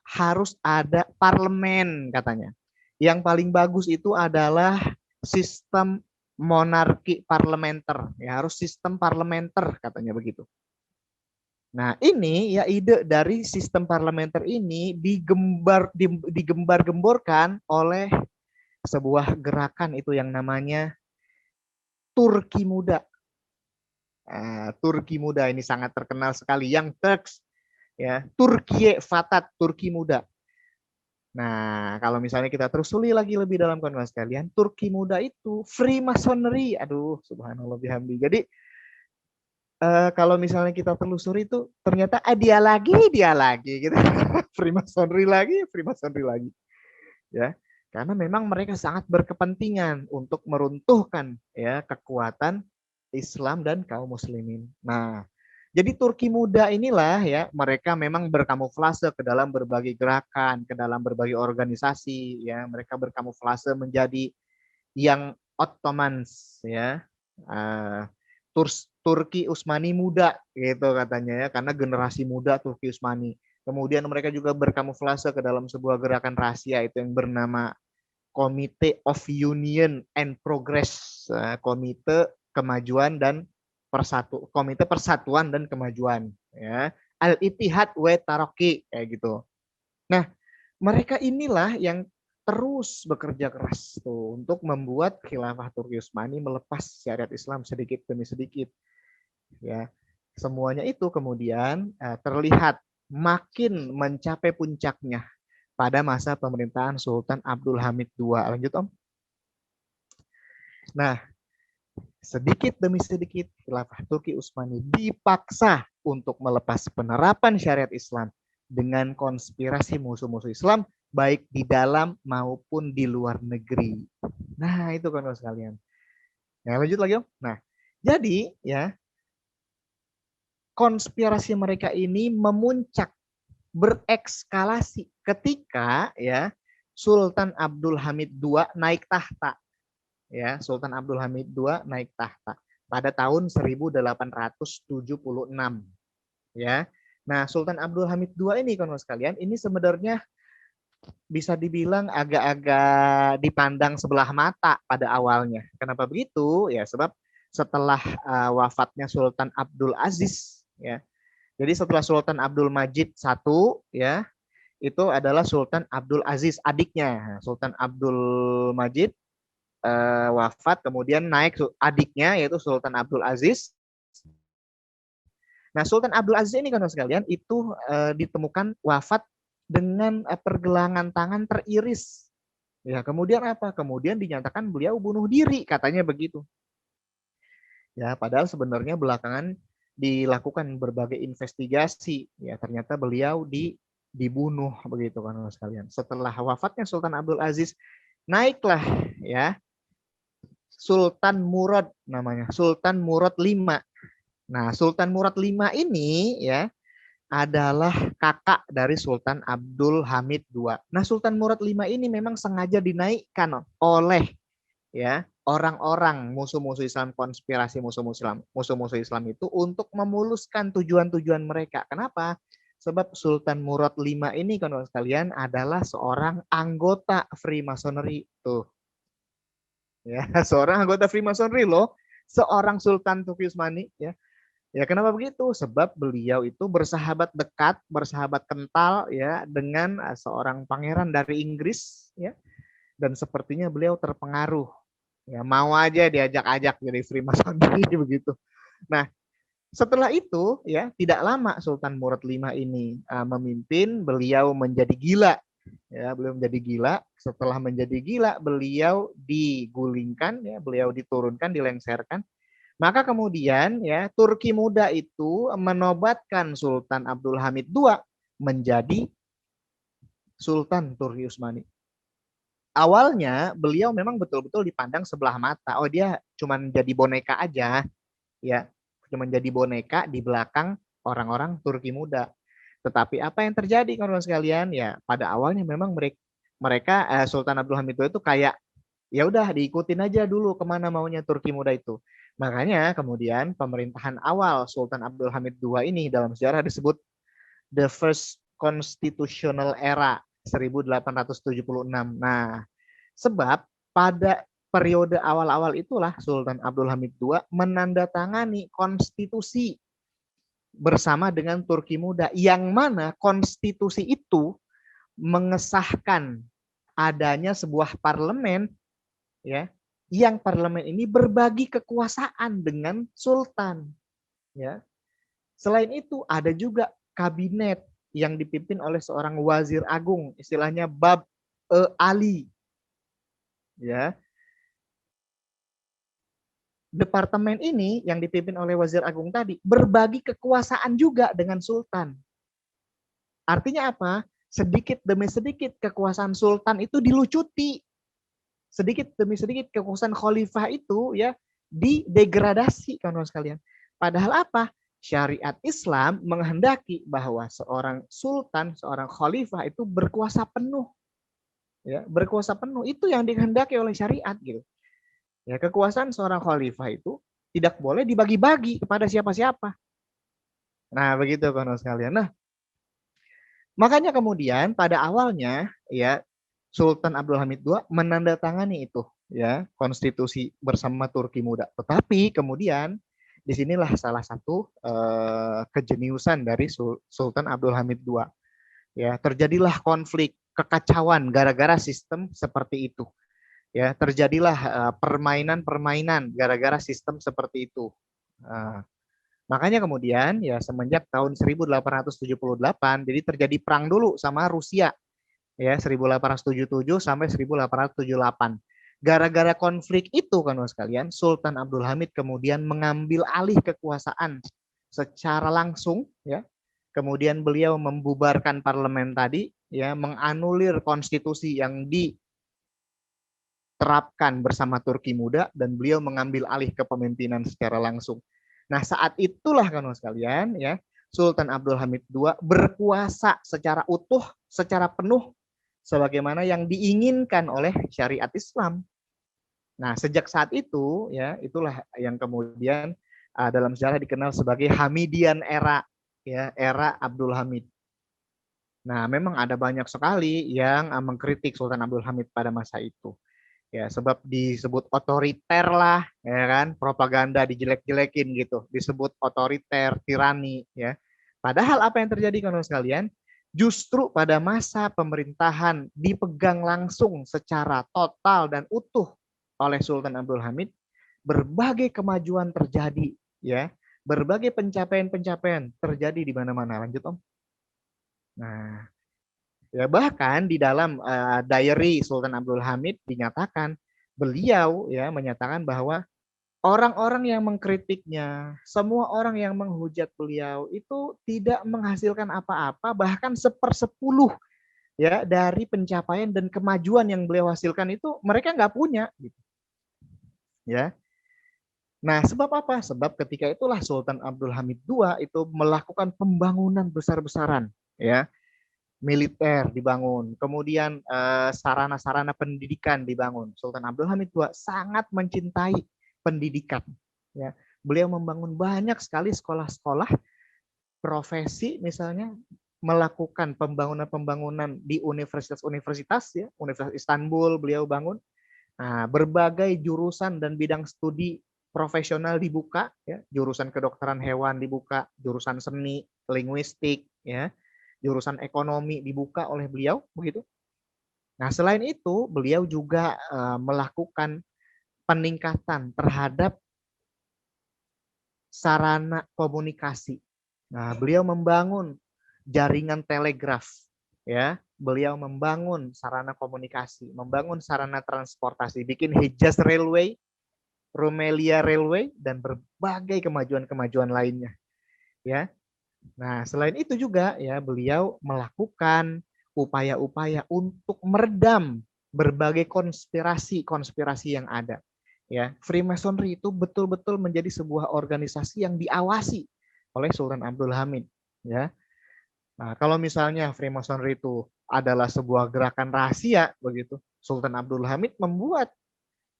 harus ada parlemen katanya. Yang paling bagus itu adalah sistem monarki parlementer, ya harus sistem parlementer katanya begitu. Nah, ini ya ide dari sistem parlementer ini digembar-gemborkan oleh sebuah gerakan itu yang namanya Turki Muda. Turki Muda ini sangat terkenal sekali, yang Turks ya, Turkiye Fatat, Turki Muda. Nah, kalau misalnya kita telusuri lagi lebih dalam kawan sekalian, Turki Muda itu Freemasonry. Aduh, subhanallah bihamdi. Jadi kalau misalnya kita telusuri itu ternyata dia lagi gitu. Freemasonry lagi. Ya. Karena memang mereka sangat berkepentingan untuk meruntuhkan ya kekuatan Islam dan kaum muslimin. Nah, jadi Turki Muda inilah ya, mereka memang berkamuflase ke dalam berbagai gerakan, ke dalam berbagai organisasi ya, mereka berkamuflase menjadi yang Ottomans ya. Turki Utsmani muda gitu katanya ya, karena generasi muda Turki Utsmani. Kemudian mereka juga berkamuflase ke dalam sebuah gerakan rahasia itu yang bernama Komite of Union and Progress, Komite Kemajuan dan Komite Persatuan dan Kemajuan ya, Al-Ittihad wa Taraqi kayak gitu. Nah, mereka inilah yang terus bekerja keras tuh untuk membuat khilafah Turki Utsmani melepas syariat Islam sedikit demi sedikit ya. Semuanya itu kemudian terlihat makin mencapai puncaknya pada masa pemerintahan Sultan Abdul Hamid II. Lanjut, Om. Nah, sedikit demi sedikit khilafah Turki Utsmani dipaksa untuk melepas penerapan syariat Islam dengan konspirasi musuh-musuh Islam baik di dalam maupun di luar negeri. Nah, itu kan sekalian. Nah, lanjut lagi, Om. Nah, jadi ya konspirasi mereka ini memuncak, berekskalasi ketika ya Sultan Abdul Hamid II naik tahta. Ya, Sultan Abdul Hamid II naik tahta pada tahun 1876. Ya. Nah, Sultan Abdul Hamid II ini kawan sekalian, ini sebenarnya bisa dibilang agak-agak dipandang sebelah mata pada awalnya. Kenapa begitu? Ya, sebab setelah wafatnya Sultan Abdul Aziz, ya. Jadi setelah Sultan Abdul Majid I, ya, itu adalah Sultan Abdul Aziz adiknya. Sultan Abdul Majid wafat, kemudian naik adiknya yaitu Sultan Abdul Aziz. Nah, Sultan Abdul Aziz ini kan sekalian itu ditemukan wafat dengan pergelangan tangan teriris. Ya, kemudian apa? Kemudian dinyatakan beliau bunuh diri, katanya begitu. Ya, padahal sebenarnya belakangan dilakukan berbagai investigasi. Ya, ternyata beliau dibunuh begitu kan sekalian. Setelah wafatnya Sultan Abdul Aziz, naiklah ya Sultan Murad namanya, Sultan Murad V. Nah, Sultan Murad V ini ya adalah kakak dari Sultan Abdul Hamid II. Nah, Sultan Murad V ini memang sengaja dinaikkan oleh ya orang-orang musuh-musuh Islam, konspirasi musuh-musuh Islam itu untuk memuluskan tujuan-tujuan mereka. Kenapa? Sebab Sultan Murad V ini kan sekalian adalah seorang anggota Freemasonry tuh. Ya, seorang anggota Freemasonry loh, seorang Sultan Turki Utsmani ya. Ya, kenapa begitu? Sebab beliau itu bersahabat dekat, bersahabat kental ya dengan seorang pangeran dari Inggris ya. Dan sepertinya beliau terpengaruh. Ya, mau aja diajak-ajak jadi Freemasonry begitu. Nah, setelah itu ya tidak lama Sultan Murad V ini memimpin, beliau menjadi gila. Ya, beliau menjadi gila. Setelah menjadi gila, beliau digulingkan ya, beliau diturunkan, dilengserkan. Maka kemudian ya Turki muda itu menobatkan Sultan Abdul Hamid II menjadi Sultan Turki Utsmani. Awalnya beliau memang betul-betul dipandang sebelah mata. Oh, dia cuma jadi boneka aja, ya, cuma jadi boneka di belakang orang-orang Turki muda. Tetapi apa yang terjadi kawan-kawan sekalian? Ya, pada awalnya memang mereka Sultan Abdul Hamid II itu kayak ya udah diikutin aja dulu kemana maunya Turki muda itu. Makanya kemudian pemerintahan awal Sultan Abdul Hamid II ini dalam sejarah disebut the first constitutional era 1876. Nah, sebab pada periode awal-awal itulah Sultan Abdul Hamid II menandatangani konstitusi bersama dengan Turki muda, yang mana konstitusi itu mengesahkan adanya sebuah parlemen ya, yang parlemen ini berbagi kekuasaan dengan sultan ya. Selain itu ada juga kabinet yang dipimpin oleh seorang wazir agung, istilahnya Bab Ali ya. Departemen ini yang dipimpin oleh wazir agung tadi berbagi kekuasaan juga dengan sultan. Artinya apa? Sedikit demi sedikit kekuasaan sultan itu dilucuti. Sedikit demi sedikit kekuasaan khalifah itu ya didegradasi kawan-kawan sekalian. Padahal apa? Syariat Islam menghendaki bahwa seorang sultan, seorang khalifah itu berkuasa penuh. Ya, berkuasa penuh itu yang dikehendaki oleh syariat gitu. Ya, kekuasaan seorang khalifah itu tidak boleh dibagi-bagi kepada siapa-siapa. Nah, begitu kawan-kawan sekalian. Nah, makanya kemudian pada awalnya ya Sultan Abdul Hamid II menandatangani itu ya konstitusi bersama Turki muda. Tetapi kemudian disinilah salah satu kejeniusan dari Sultan Abdul Hamid II. Ya, terjadilah konflik, kekacauan gara-gara sistem seperti itu. Ya, terjadilah permainan-permainan gara-gara sistem seperti itu. Makanya kemudian ya semenjak tahun 1878 jadi terjadi perang dulu sama Rusia ya 1877 sampai 1878. Gara-gara konflik itu kan sekalian, Sultan Abdul Hamid kemudian mengambil alih kekuasaan secara langsung, ya. Kemudian beliau membubarkan parlemen tadi, ya, menganulir konstitusi yang diterapkan bersama Turki Muda, dan beliau mengambil alih kepemimpinan secara langsung. Nah, saat itulah kan sekalian, ya, Sultan Abdul Hamid II berkuasa secara utuh, secara penuh, sebagaimana yang diinginkan oleh syariat Islam. Nah, sejak saat itu, ya, itulah yang kemudian dalam sejarah dikenal sebagai Hamidian era, ya, era Abdul Hamid. Nah, memang ada banyak sekali yang mengkritik Sultan Abdul Hamid pada masa itu. Ya, sebab disebut otoriter lah, ya kan, propaganda dijelek-jelekin gitu, disebut otoriter, tirani, ya. Padahal apa yang terjadi kawan sekalian? Justru pada masa pemerintahan dipegang langsung secara total dan utuh oleh Sultan Abdul Hamid, berbagai kemajuan terjadi, ya. Berbagai pencapaian-pencapaian terjadi di mana-mana. Lanjut, Om. Nah, ya, bahkan di dalam diary Sultan Abdul Hamid dinyatakan, beliau ya menyatakan bahwa orang-orang yang mengkritiknya, semua orang yang menghujat beliau itu tidak menghasilkan apa-apa, bahkan 1/10 ya dari pencapaian dan kemajuan yang beliau hasilkan itu mereka nggak punya, gitu. Ya. Nah, sebab apa? Sebab ketika itulah Sultan Abdul Hamid II itu melakukan pembangunan besar-besaran, ya. Militer dibangun, kemudian sarana-sarana pendidikan dibangun. Sultan Abdul Hamid II sangat mencintai pendidikan. Ya, beliau membangun banyak sekali sekolah-sekolah profesi, misalnya melakukan pembangunan-pembangunan di universitas-universitas, ya, Universitas Istanbul beliau bangun. Nah, berbagai jurusan dan bidang studi profesional dibuka, ya, jurusan kedokteran hewan dibuka, jurusan seni, linguistik, ya, jurusan ekonomi dibuka oleh beliau, begitu. Nah, selain itu, beliau juga melakukan peningkatan terhadap sarana komunikasi. Nah, beliau membangun jaringan telegraf, ya. Beliau membangun sarana komunikasi, membangun sarana transportasi, bikin Hejaz Railway, Rumelia Railway, dan berbagai kemajuan-kemajuan lainnya, ya. Nah, selain itu juga ya beliau melakukan upaya-upaya untuk meredam berbagai konspirasi-konspirasi yang ada. Ya, Freemasonry itu betul-betul menjadi sebuah organisasi yang diawasi oleh Sultan Abdul Hamid, ya. Nah, kalau misalnya Freemasonry itu adalah sebuah gerakan rahasia begitu, Sultan Abdul Hamid membuat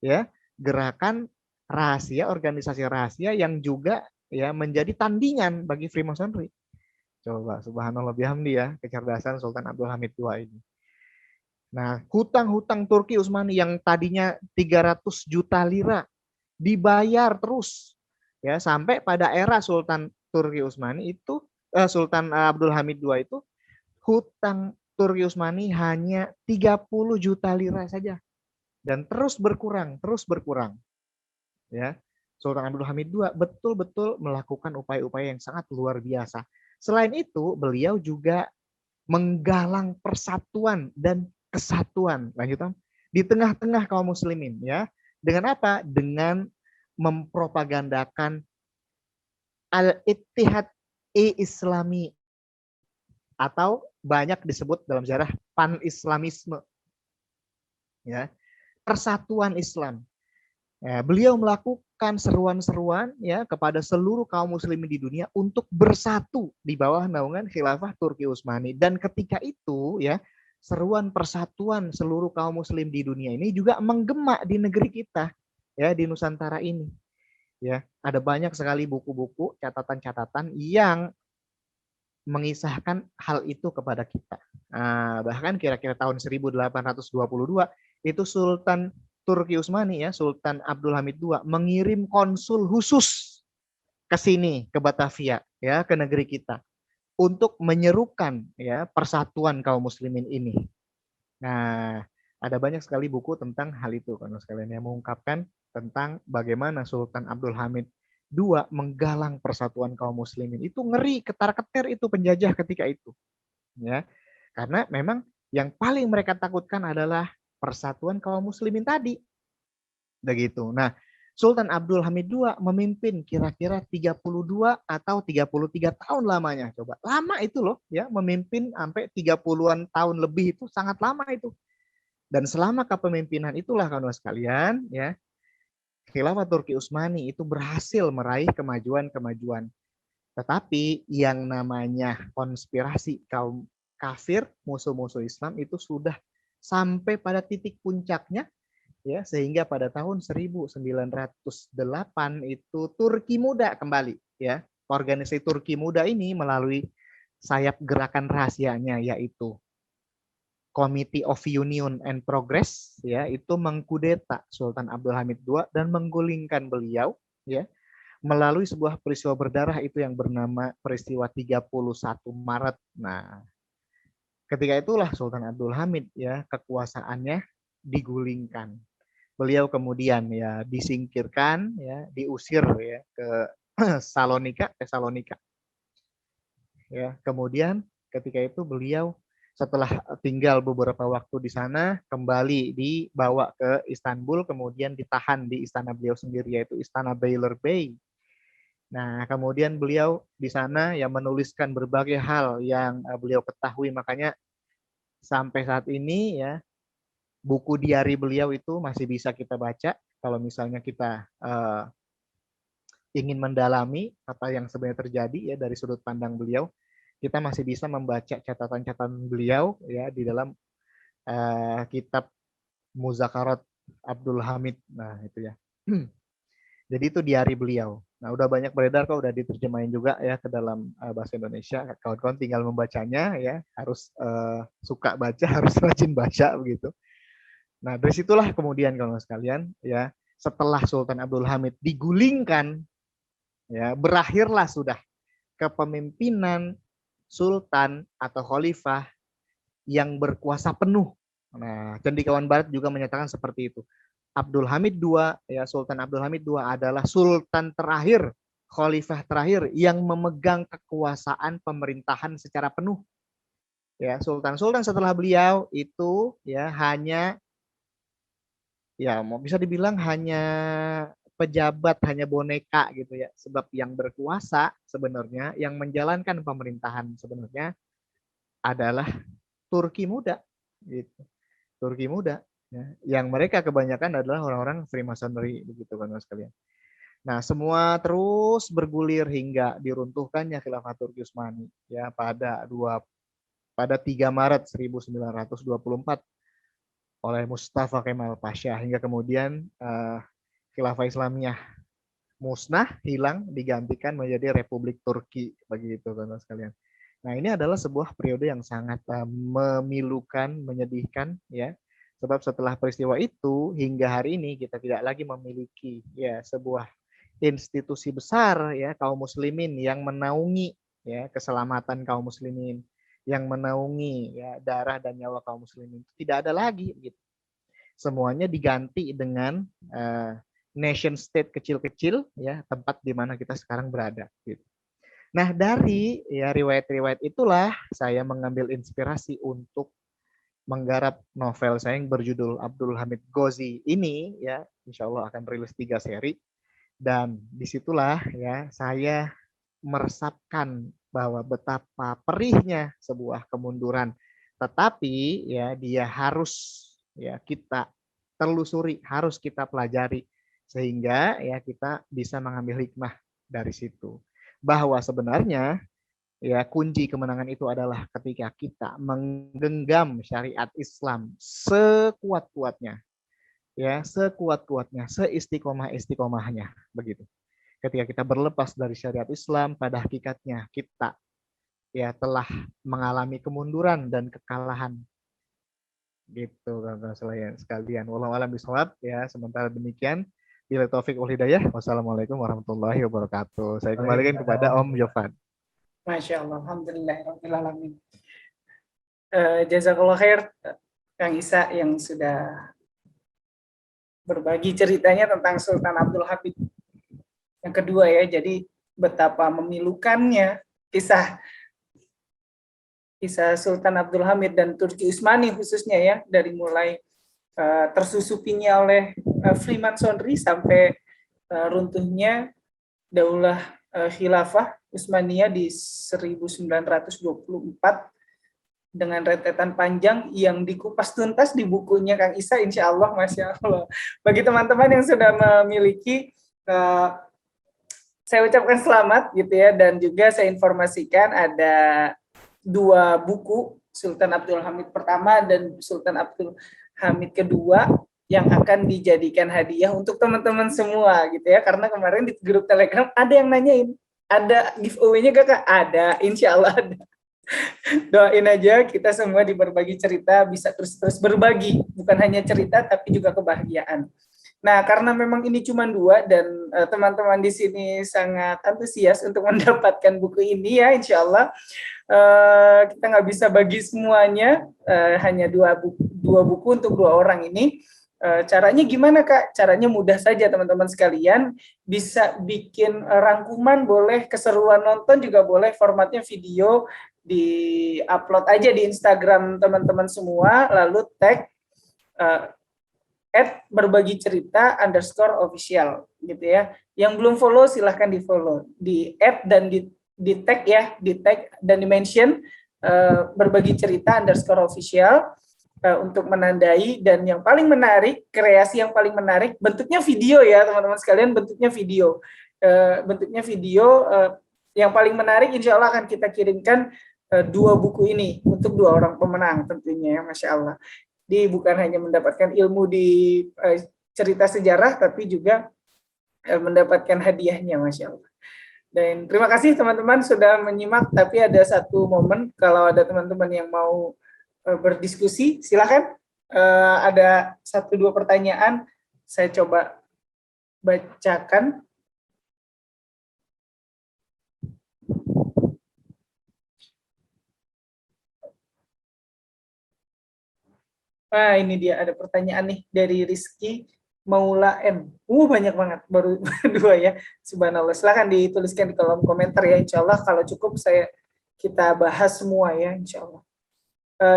ya gerakan rahasia, organisasi rahasia yang juga ya menjadi tandingan bagi Freemasonry. Coba, subhanallah bihamdi ya, kecerdasan Sultan Abdul Hamid II ini. Nah, hutang-hutang Turki Utsmani yang tadinya 300 juta lira dibayar terus ya sampai pada era Sultan Turki Utsmani itu Sultan Abdul Hamid II itu hutang Turki Utsmani hanya 30 juta lira saja dan terus berkurang ya. Sultan Abdul Hamid II betul-betul melakukan upaya-upaya yang sangat luar biasa. Selain itu, beliau juga menggalang persatuan dan kesatuan. Lanjut, Om. Di tengah-tengah kaum muslimin, ya. Dengan apa? Dengan mempropagandakan al-ittihad islami atau banyak disebut dalam sejarah pan-islamisme. Ya. Persatuan Islam. Ya, beliau melakukan seruan-seruan ya kepada seluruh kaum muslimin di dunia untuk bersatu di bawah naungan khilafah Turki Utsmani, dan ketika itu ya seruan persatuan seluruh kaum muslim di dunia ini juga menggema di negeri kita ya, di Nusantara ini. Ya, ada banyak sekali buku-buku, catatan-catatan yang mengisahkan hal itu kepada kita. Nah, bahkan kira-kira tahun 1822 itu Sultan Turki Utsmani ya, Sultan Abdul Hamid II mengirim konsul khusus ke sini, ke Batavia ya, ke negeri kita untuk menyerukan ya persatuan kaum muslimin ini. Nah, ada banyak sekali buku tentang hal itu kan sekalian yang mengungkapkan tentang bagaimana Sultan Abdul Hamid II menggalang persatuan kaum muslimin. Itu ngeri, ketar-ketir itu penjajah ketika itu. Ya. Karena memang yang paling mereka takutkan adalah persatuan kaum muslimin tadi. Begitu. Nah, Sultan Abdul Hamid II memimpin kira-kira 32 atau 33 tahun lamanya. Coba, lama itu loh ya, memimpin sampai 30-an tahun lebih, itu sangat lama itu. Dan selama kepemimpinan itulah kawan sekalian ya, Khilafah Turki Utsmani itu berhasil meraih kemajuan-kemajuan. Tetapi yang namanya konspirasi kaum kafir, musuh-musuh Islam itu sudah sampai pada titik puncaknya ya, sehingga pada tahun 1908 itu Turki Muda kembali ya. Organisasi Turki Muda ini melalui sayap gerakan rahasianya yaitu Committee of Union and Progress ya, itu mengkudeta Sultan Abdul Hamid II dan menggulingkan beliau ya melalui sebuah peristiwa berdarah itu yang bernama peristiwa 31 Maret. Nah, ketika itulah Sultan Abdul Hamid ya kekuasaannya digulingkan. Beliau kemudian ya disingkirkan ya, diusir ya ke Tesalonika. Ya, kemudian ketika itu beliau setelah tinggal beberapa waktu di sana kembali dibawa ke Istanbul, kemudian ditahan di istana beliau sendiri yaitu Istana Beylerbeyi. Nah, kemudian beliau di sana yang menuliskan berbagai hal yang beliau ketahui, makanya sampai saat ini ya buku diari beliau itu masih bisa kita baca kalau misalnya kita ingin mendalami apa yang sebenarnya terjadi ya dari sudut pandang beliau, kita masih bisa membaca catatan-catatan beliau ya di dalam kitab Muzakarat Abdul Hamid. Nah, itu ya. Jadi itu diari beliau. Nah, udah banyak beredar kok, udah diterjemahin juga ya ke dalam bahasa Indonesia. Kawan-kawan tinggal membacanya ya, harus suka baca, harus rajin baca begitu. Nah, dari situlah kemudian kawan sekalian ya, setelah Sultan Abdul Hamid digulingkan ya, berakhirlah sudah kepemimpinan sultan atau khalifah yang berkuasa penuh. Nah, Cendikawan Barat juga menyatakan seperti itu. Abdul Hamid II, ya Sultan Abdul Hamid II adalah sultan terakhir, khalifah terakhir yang memegang kekuasaan pemerintahan secara penuh. Ya, sultan-sultan setelah beliau itu ya hanya ya mau bisa dibilang hanya pejabat, hanya boneka gitu ya. Sebab yang berkuasa sebenarnya, yang menjalankan pemerintahan sebenarnya adalah Turki Muda gitu. Turki Muda ya, yang mereka kebanyakan adalah orang-orang Freemasonry begitu kan sekalian. Nah, semua terus bergulir hingga diruntuhkannya Khilafah Turki Utsmani ya pada 3 Maret 1924 oleh Mustafa Kemal Pasha, hingga kemudian Khilafah Islamiyah musnah, hilang, digantikan menjadi Republik Turki begitu kan sekalian. Nah, ini adalah sebuah periode yang sangat memilukan, menyedihkan ya. Sebab setelah peristiwa itu hingga hari ini kita tidak lagi memiliki ya sebuah institusi besar ya kaum muslimin yang menaungi ya keselamatan kaum muslimin, yang menaungi ya darah dan nyawa kaum muslimin. Tidak ada lagi gitu. Semuanya diganti dengan nation state kecil-kecil ya, tempat di mana kita sekarang berada gitu. Nah, dari ya riwayat-riwayat itulah saya mengambil inspirasi untuk menggarap novel saya yang berjudul Abdul Hamid Ghozi ini ya, insya Allah akan rilis 3 seri, dan disitulah ya saya meresapkan bahwa betapa perihnya sebuah kemunduran, tetapi ya dia harus ya kita telusuri, harus kita pelajari sehingga ya kita bisa mengambil hikmah dari situ. Bahwa sebenarnya ya kunci kemenangan itu adalah ketika kita menggenggam syariat Islam sekuat-kuatnya, ya sekuat-kuatnya, seistiqomah-istiqomahnya begitu. Ketika kita berlepas dari syariat Islam, pada hakikatnya kita ya telah mengalami kemunduran dan kekalahan. Gitu kawan-kawan sekalian. Wallahu a'lam bishawab ya. Sementara demikian, bila taufik wal hidayah. Wassalamualaikum warahmatullahi wabarakatuh. Saya kembalikan kepada Om Jovan. Masya Allah, alhamdulillahirrahmanirrahim. Jazakallah khair Kang Isa yang sudah berbagi ceritanya tentang Sultan Abdul Hamid yang kedua ya. Jadi betapa memilukannya kisah Sultan Abdul Hamid dan Turki Utsmani khususnya ya, dari mulai tersusupinya oleh Freemasonry sampai runtuhnya Daulah Khilafah Utsmaniyah di 1924 dengan rentetan panjang yang dikupas tuntas di bukunya Kang Isa, insya Allah, Masya Allah. Bagi teman-teman yang sudah memiliki, saya ucapkan selamat gitu ya, dan juga saya informasikan ada 2 buku, Sultan Abdul Hamid pertama dan Sultan Abdul Hamid kedua, yang akan dijadikan hadiah untuk teman-teman semua gitu ya, karena kemarin di grup Telegram ada yang nanyain, ada giveaway-nya gak Kak? Ada, insya Allah ada. Doain aja kita semua di berbagi cerita bisa terus berbagi, bukan hanya cerita tapi juga kebahagiaan. Nah, karena memang ini cuma 2 dan teman-teman di sini sangat antusias untuk mendapatkan buku ini ya, insya Allah kita nggak bisa bagi semuanya, hanya 2 buku untuk 2 orang ini. Caranya gimana Kak? Caranya mudah saja teman-teman sekalian, bisa bikin rangkuman boleh, keseruan nonton juga boleh, formatnya video, di-upload aja di Instagram teman-teman semua, lalu tag @berbagicerita_official gitu ya. Yang belum follow silahkan di follow, di add dan di tag ya, di tag dan di mention @berbagicerita_official untuk menandai. Dan yang paling menarik, kreasi yang paling menarik, bentuknya video ya teman-teman sekalian, bentuknya video. Yang paling menarik insya Allah akan kita kirimkan 2 buku ini untuk 2 orang pemenang tentunya ya, Masya Allah. Jadi bukan hanya mendapatkan ilmu di cerita sejarah, tapi juga mendapatkan hadiahnya, Masya Allah. Dan terima kasih teman-teman sudah menyimak, tapi ada satu momen, kalau ada teman-teman yang mau berdiskusi, silakan. Ada 1-2 pertanyaan, saya coba bacakan. Nah, ini dia ada pertanyaan nih dari Rizky Maula M. Banyak banget, baru 2 ya. Subhanallah. Silakan dituliskan di kolom komentar ya. Insya Allah kalau cukup kita bahas semua ya, insya Allah.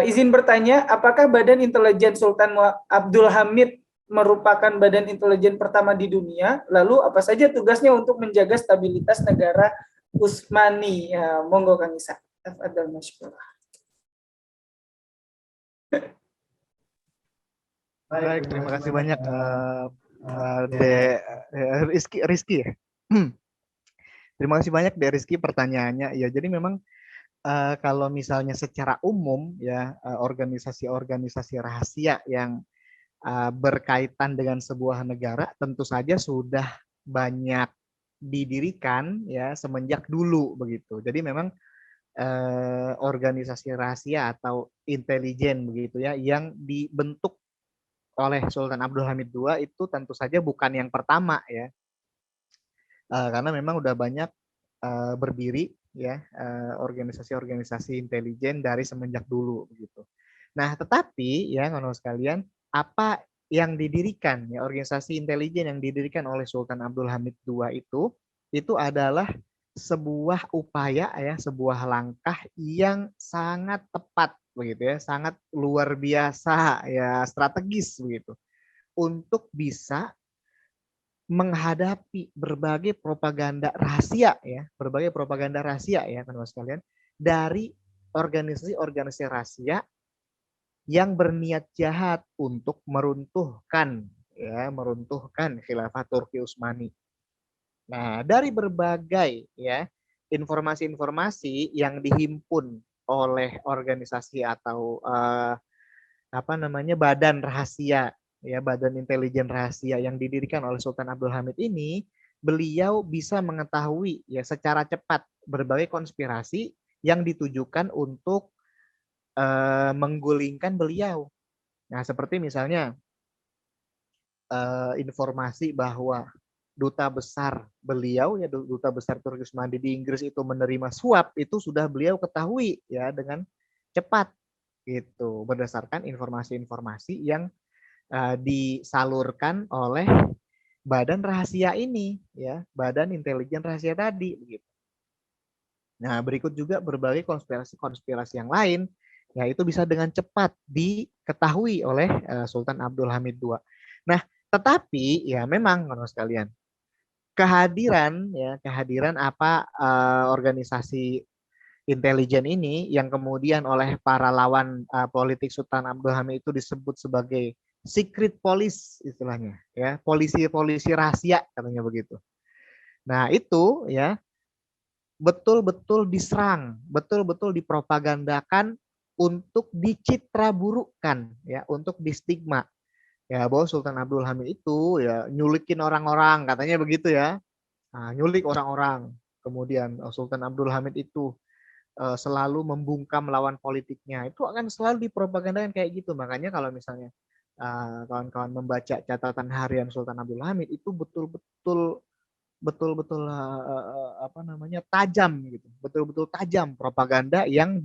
Izin bertanya, apakah Badan Intelijen Sultan Abdul Hamid merupakan badan intelijen pertama di dunia? Lalu apa saja tugasnya untuk menjaga stabilitas negara Utsmani? Ya, monggo Kang Isa. Tafadhal masyaallah. Baik, terima kasih banyak Rizky ya. Terima kasih banyak Rizky pertanyaannya. Ya, jadi memang kalau misalnya secara umum ya, organisasi-organisasi rahasia yang berkaitan dengan sebuah negara tentu saja sudah banyak didirikan ya semenjak dulu begitu. Jadi memang organisasi rahasia atau intelijen begitu ya yang dibentuk oleh Sultan Abdul Hamid II itu tentu saja bukan yang pertama ya, karena memang udah banyak berdiri ya organisasi-organisasi intelijen dari semenjak dulu begitu. Nah, tetapi ya kawan-kawan sekalian, apa yang didirikan ya organisasi intelijen yang didirikan oleh Sultan Abdul Hamid II itu adalah sebuah upaya ya, sebuah langkah yang sangat tepat begitu ya, sangat luar biasa ya, strategis begitu untuk bisa menghadapi berbagai propaganda rahasia ya, teman-teman sekalian, dari organisasi-organisasi rahasia yang berniat jahat untuk meruntuhkan khilafah Turki Utsmani. Nah, dari berbagai ya informasi-informasi yang dihimpun oleh organisasi atau badan rahasia ya, badan intelijen rahasia yang didirikan oleh Sultan Abdul Hamid ini, beliau bisa mengetahui ya secara cepat berbagai konspirasi yang ditujukan untuk menggulingkan beliau. Nah, seperti misalnya informasi bahwa duta besar beliau ya, duta besar Turki Utsmani di Inggris itu menerima suap, itu sudah beliau ketahui ya dengan cepat gitu, berdasarkan informasi-informasi yang disalurkan oleh badan rahasia ini ya, badan intelijen rahasia tadi begitu. Nah, berikut juga berbagai konspirasi yang lain ya, itu bisa dengan cepat diketahui oleh Sultan Abdul Hamid II. Nah, Tetapi ya memang teman sekalian, kehadiran apa organisasi intelijen ini yang kemudian oleh para lawan politik Sultan Abdul Hamid itu disebut sebagai secret police istilahnya, ya, polisi-polisi rahasia katanya begitu. Nah, itu ya betul-betul diserang, betul-betul dipropagandakan untuk dicitra burukkan, ya, untuk distigma, ya, bahwa Sultan Abdul Hamid itu ya nyulikin orang-orang katanya begitu ya. Nah, nyulik orang-orang. Kemudian Sultan Abdul Hamid itu selalu membungkam lawan politiknya. Itu akan selalu dipropagandakan kayak gitu. Makanya kalau misalnya kawan-kawan membaca catatan harian Sultan Abdul Hamid itu betul-betul apa namanya tajam gitu, betul-betul tajam propaganda yang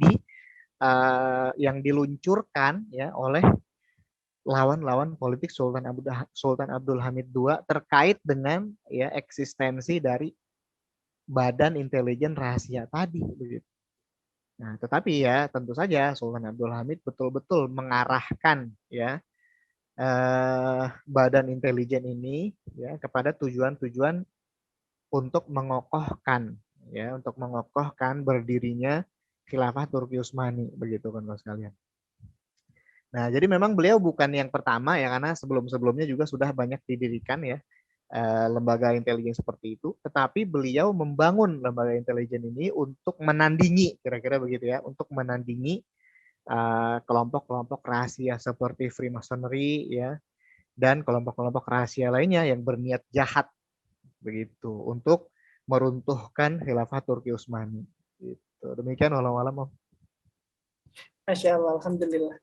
diluncurkan ya oleh lawan-lawan politik Sultan Abdul Hamid II terkait dengan ya eksistensi dari badan intelijen rahasia tadi begitu. Nah, tetapi ya tentu saja Sultan Abdul Hamid betul-betul mengarahkan ya badan intelijen ini ya kepada tujuan-tujuan untuk mengokohkan berdirinya khilafah Turki Utsmani begitu kan sekalian. Nah, jadi memang beliau bukan yang pertama ya karena sebelum-sebelumnya juga sudah banyak didirikan ya lembaga intelijen seperti itu, tetapi beliau membangun lembaga intelijen ini untuk menandingi kira-kira begitu ya, untuk menandingi kelompok-kelompok rahasia seperti Freemasonry ya dan kelompok-kelompok rahasia lainnya yang berniat jahat begitu untuk meruntuhkan khilafah Turki Utsmani. Gitu. Demikian walau alam. Masya Allah, Alhamdulillah.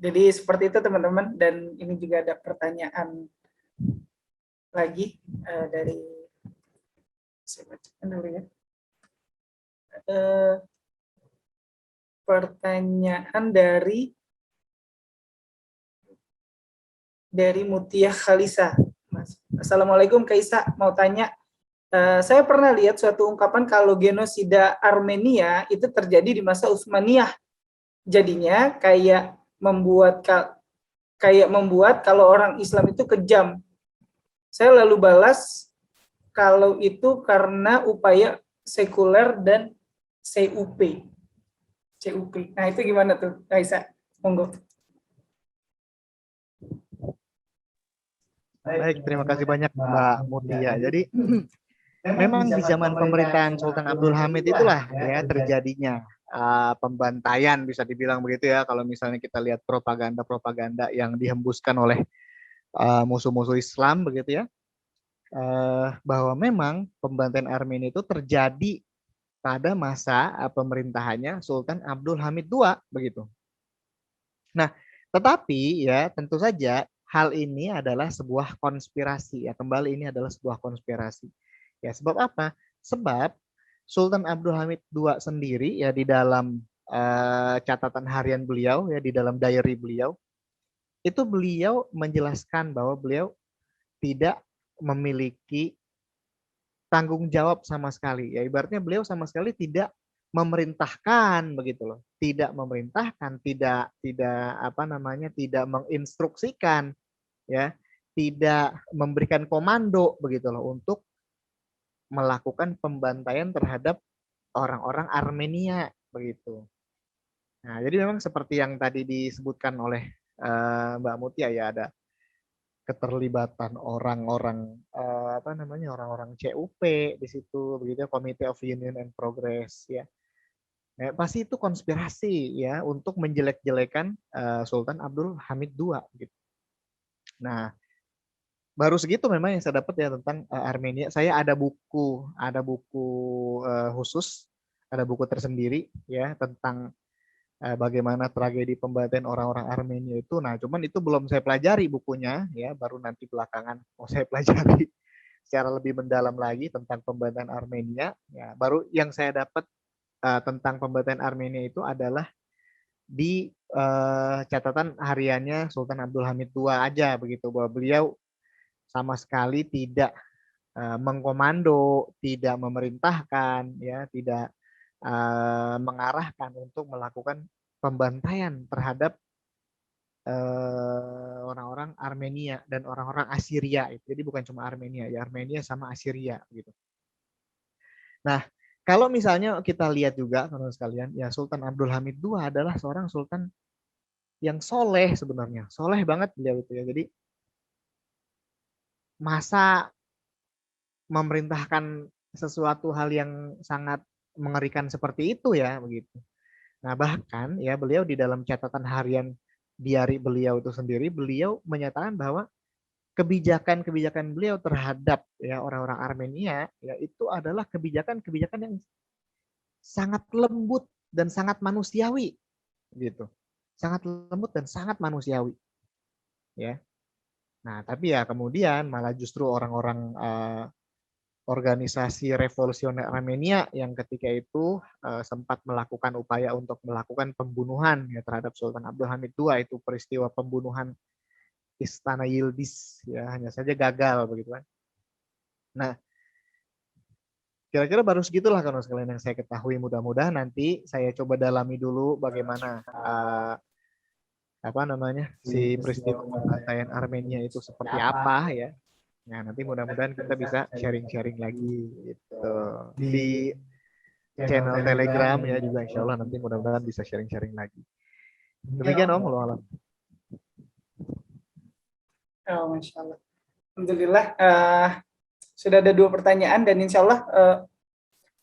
Jadi seperti itu teman-teman, dan ini juga ada pertanyaan lagi dari, saya bacakan dulu ya. Pertanyaan dari Mutia Khalisa. Assalamualaikum Kak Isa, mau tanya, saya pernah lihat suatu ungkapan kalau genosida Armenia itu terjadi di masa Utsmaniyah. Jadinya kayak membuat kalau orang Islam itu kejam. Saya lalu balas kalau itu karena upaya sekuler dan CUP. Nah, itu gimana tuh, Kaisa? Monggo. Baik, terima kasih banyak Mbak Mutia. Jadi memang di zaman pemerintahan Sultan Abdul Hamid itulah ya terjadinya pembantaian bisa dibilang begitu ya kalau misalnya kita lihat propaganda-propaganda yang dihembuskan oleh musuh-musuh Islam begitu ya bahwa memang pembantaian Armenia itu terjadi pada masa pemerintahannya Sultan Abdul Hamid II begitu. Nah, tetapi ya tentu saja hal ini adalah sebuah konspirasi ya kembali ini adalah sebuah konspirasi. Ya, sebab apa? Sebab Sultan Abdul Hamid II sendiri ya di dalam catatan harian beliau ya di dalam diary beliau itu beliau menjelaskan bahwa beliau tidak memiliki tanggung jawab sama sekali. Ya ibaratnya beliau sama sekali tidak memerintahkan begitu loh. Tidak memerintahkan, tidak apa namanya, tidak menginstruksikan ya, tidak memberikan komando begitu loh untuk melakukan pembantaian terhadap orang-orang Armenia begitu. Nah, jadi memang seperti yang tadi disebutkan oleh Mbak Mutia ya ada keterlibatan orang-orang apa namanya orang-orang CUP di situ begitu Committee of Union and Progress ya. Nah, pasti itu konspirasi ya untuk menjelek-jelekan Sultan Abdul Hamid II gitu. Nah, baru segitu memang yang saya dapat ya tentang Armenia. Saya ada buku khusus, ada buku tersendiri ya tentang bagaimana tragedi pembantaian orang-orang Armenia itu. Nah, cuman itu belum saya pelajari bukunya ya, baru nanti belakangan mau saya pelajari secara lebih mendalam lagi tentang pembantaian Armenia. Ya, baru yang saya dapat tentang pembantaian Armenia itu adalah di catatan hariannya Sultan Abdul Hamid II aja begitu bahwa beliau sama sekali tidak mengkomando, tidak memerintahkan, ya, tidak mengarahkan untuk melakukan pembantaian terhadap orang-orang Armenia dan orang-orang Assyria. Jadi bukan cuma Armenia, ya Armenia sama Assyria gitu. Nah, kalau misalnya kita lihat juga teman-teman sekalian, ya Sultan Abdul Hamid II adalah seorang sultan yang soleh sebenarnya, soleh banget beliau itu ya. Jadi masa memerintahkan sesuatu hal yang sangat mengerikan seperti itu ya begitu. Nah, bahkan ya beliau di dalam catatan harian diari beliau itu sendiri, beliau menyatakan bahwa kebijakan-kebijakan beliau terhadap ya orang-orang Armenia ya itu adalah kebijakan-kebijakan yang sangat lembut dan sangat manusiawi gitu. Sangat lembut dan sangat manusiawi. Ya. Nah, tapi ya kemudian malah justru orang-orang organisasi revolusioner Armenia yang ketika itu sempat melakukan upaya untuk melakukan pembunuhan ya terhadap Sultan Abdul Hamid II, itu peristiwa pembunuhan Istana Yildiz ya, hanya saja gagal begitu kan. Nah, kira-kira baru segitulah kalau sekalian yang saya ketahui. Mudah-mudahan nanti saya coba dalami dulu bagaimana si peristiwa pembantaian Armenia itu seperti apa ya. Nah, nanti mudah-mudahan kita bisa sharing-sharing lagi gitu di channel Telegram ya juga, insya Allah nanti mudah-mudahan bisa sharing-sharing lagi. Demikian Om, Allah alam. Oh, Masya Allah. Alhamdulillah sudah ada 2 pertanyaan dan insya Allah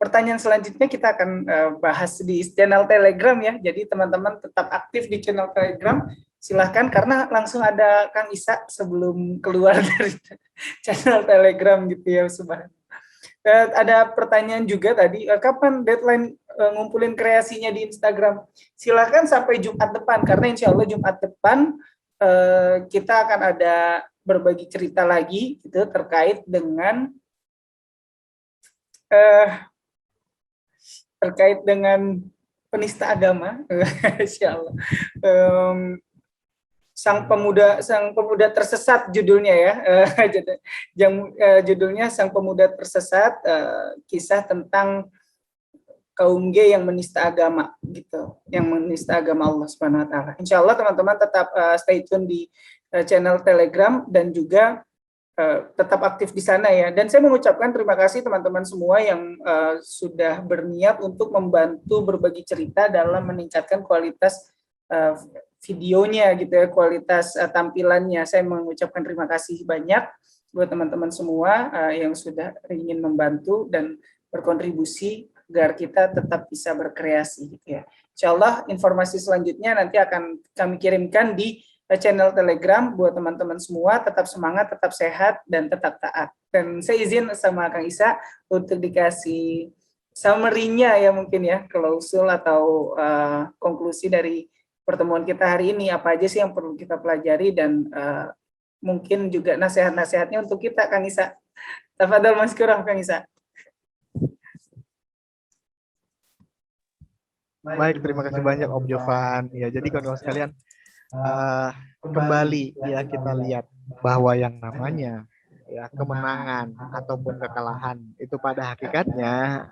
pertanyaan selanjutnya kita akan bahas di channel Telegram ya. Jadi teman-teman tetap aktif di channel Telegram. Silahkan, karena langsung ada Kang Isa sebelum keluar dari channel Telegram gitu ya. Ada pertanyaan juga tadi, kapan deadline ngumpulin kreasinya di Instagram? Silahkan sampai Jumat depan, karena insya Allah Jumat depan kita akan ada berbagi cerita lagi gitu terkait dengan penista agama, insya Allah. Sang pemuda tersesat judulnya ya, judulnya Sang Pemuda Tersesat, kisah tentang kaum G yang menista agama gitu, yang menista agama Allah Subhanahu Wa Taala. Insya Allah teman-teman tetap stay tune di channel Telegram dan juga tetap aktif di sana ya. Dan saya mengucapkan terima kasih teman-teman semua yang sudah berniat untuk membantu berbagi cerita dalam meningkatkan kualitas videonya gitu ya, kualitas tampilannya. Saya mengucapkan terima kasih banyak buat teman-teman semua yang sudah ingin membantu dan berkontribusi agar kita tetap bisa berkreasi gitu ya. Insya Allah informasi selanjutnya nanti akan kami kirimkan di channel Telegram buat teman-teman semua. Tetap semangat, tetap sehat, dan tetap taat. Dan saya izin sama Kang Isa untuk dikasih summary-nya ya mungkin ya, klausul atau konklusi dari pertemuan kita hari ini. Apa aja sih yang perlu kita pelajari dan mungkin juga nasihat-nasihatnya untuk kita, Kang Isa. Tafadhol maskurah, Kang Isa. Baik, terima kasih banyak Om Jovan. Ya, jadi kawan-kawan sekalian, kembali ya kita lihat bahwa yang namanya ya kemenangan ataupun kekalahan itu pada hakikatnya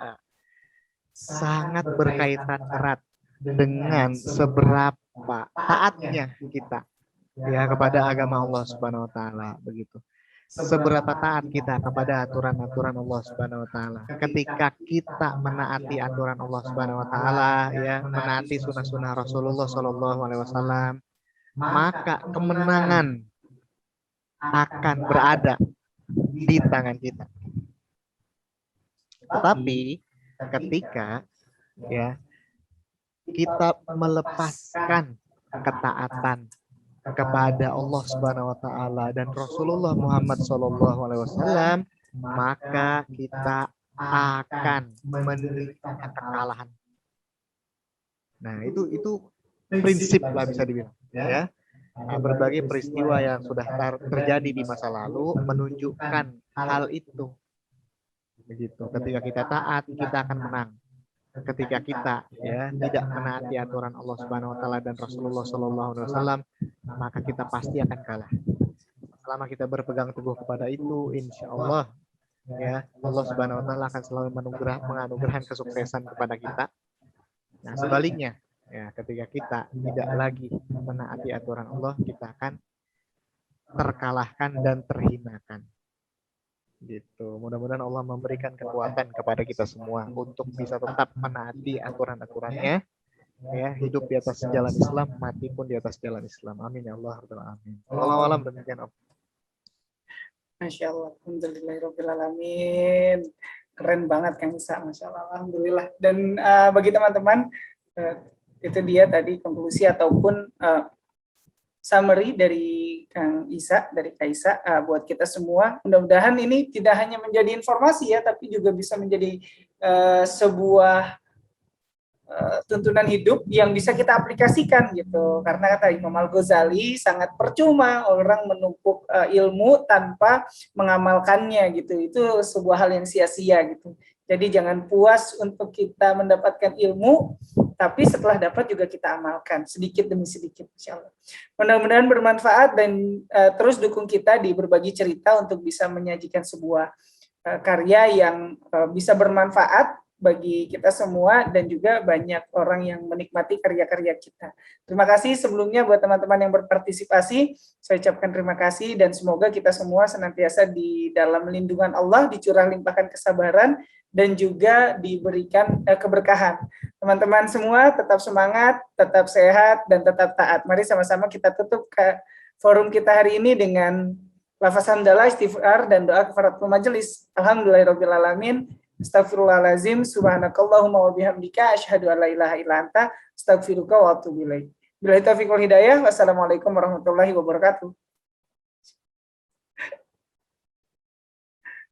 sangat berkaitan erat dengan seberapa taatnya kita ya kepada agama Allah Subhanahu Wa Taala begitu. Seberapa taat kita kepada aturan-aturan Allah Subhanahu Wa Taala. Ketika kita menaati aturan Allah Subhanahu Wa Taala, ya menaati sunnah-sunnah Rasulullah Shallallahu Alaihi Wasallam, maka kemenangan akan berada di tangan kita. Tetapi ketika ya kita melepaskan ketaatan kepada Allah Subhanahu Wa Taala dan Rasulullah Muhammad Sallallahu Alaihi Wasallam, maka kita akan menderita kekalahan. Nah, itu prinsip lah bisa dibilang, ya. Nah, berbagai peristiwa yang sudah terjadi di masa lalu menunjukkan hal itu. Begitu. Ketika kita taat, kita akan menang. Ketika kita ya tidak menaati aturan Allah Subhanahu Wa Taala dan Rasulullah Sallallahu Alaihi Wasallam, maka kita pasti akan kalah. Selama kita berpegang teguh kepada itu, insya Allah ya Allah Subhanahu Wa Taala akan selalu menganugerahkan kesuksesan kepada kita. Nah, sebaliknya Ya, ketika kita tidak lagi menaati aturan Allah, kita akan terkalahkan dan terhinakan. Gitu. Mudah-mudahan Allah memberikan kekuatan kepada kita semua untuk bisa tetap menaati aturan-aturannya, ya, hidup di atas jalan Islam, mati pun di atas jalan Islam. Amin ya Allah. Amin. Wallahu alam demikian. Masya Allah, alhamdulillahirobbilalamin. Keren banget Kang Isa, Masya Allah, alhamdulillah. Dan bagi teman-teman, itu dia tadi konklusi ataupun summary dari Kang Isa, dari Kak Isa, buat kita semua. Mudah-mudahan ini tidak hanya menjadi informasi ya, tapi juga bisa menjadi sebuah tuntunan hidup yang bisa kita aplikasikan gitu. Karena kata Imam Al-Ghazali, sangat percuma orang menumpuk ilmu tanpa mengamalkannya gitu. Itu sebuah hal yang sia-sia gitu. Jadi jangan puas untuk kita mendapatkan ilmu, tapi setelah dapat juga kita amalkan sedikit demi sedikit, insya Allah. Mudah-mudahan bermanfaat dan terus dukung kita di berbagi cerita untuk bisa menyajikan sebuah karya yang bisa bermanfaat bagi kita semua dan juga banyak orang yang menikmati karya-karya kita. Terima kasih sebelumnya buat teman-teman yang berpartisipasi. Saya ucapkan terima kasih dan semoga kita semua senantiasa di dalam lindungan Allah, dicurah limpahkan kesabaran dan juga diberikan keberkahan. Teman-teman semua tetap semangat, tetap sehat dan tetap taat. Mari sama-sama kita tutup forum kita hari ini dengan lafaz hamdalah, istighfar dan doa kafaratul majelis. Alhamdulillahirabbil Astagfirullahalazim, subhanakallahumma wa bihamdika, asyhadu an la ilaha illa anta, astaghfiruka wa atubu ilaik. Billahi taufiq wal hidayah, wassalamualaikum warahmatullahi wabarakatuh.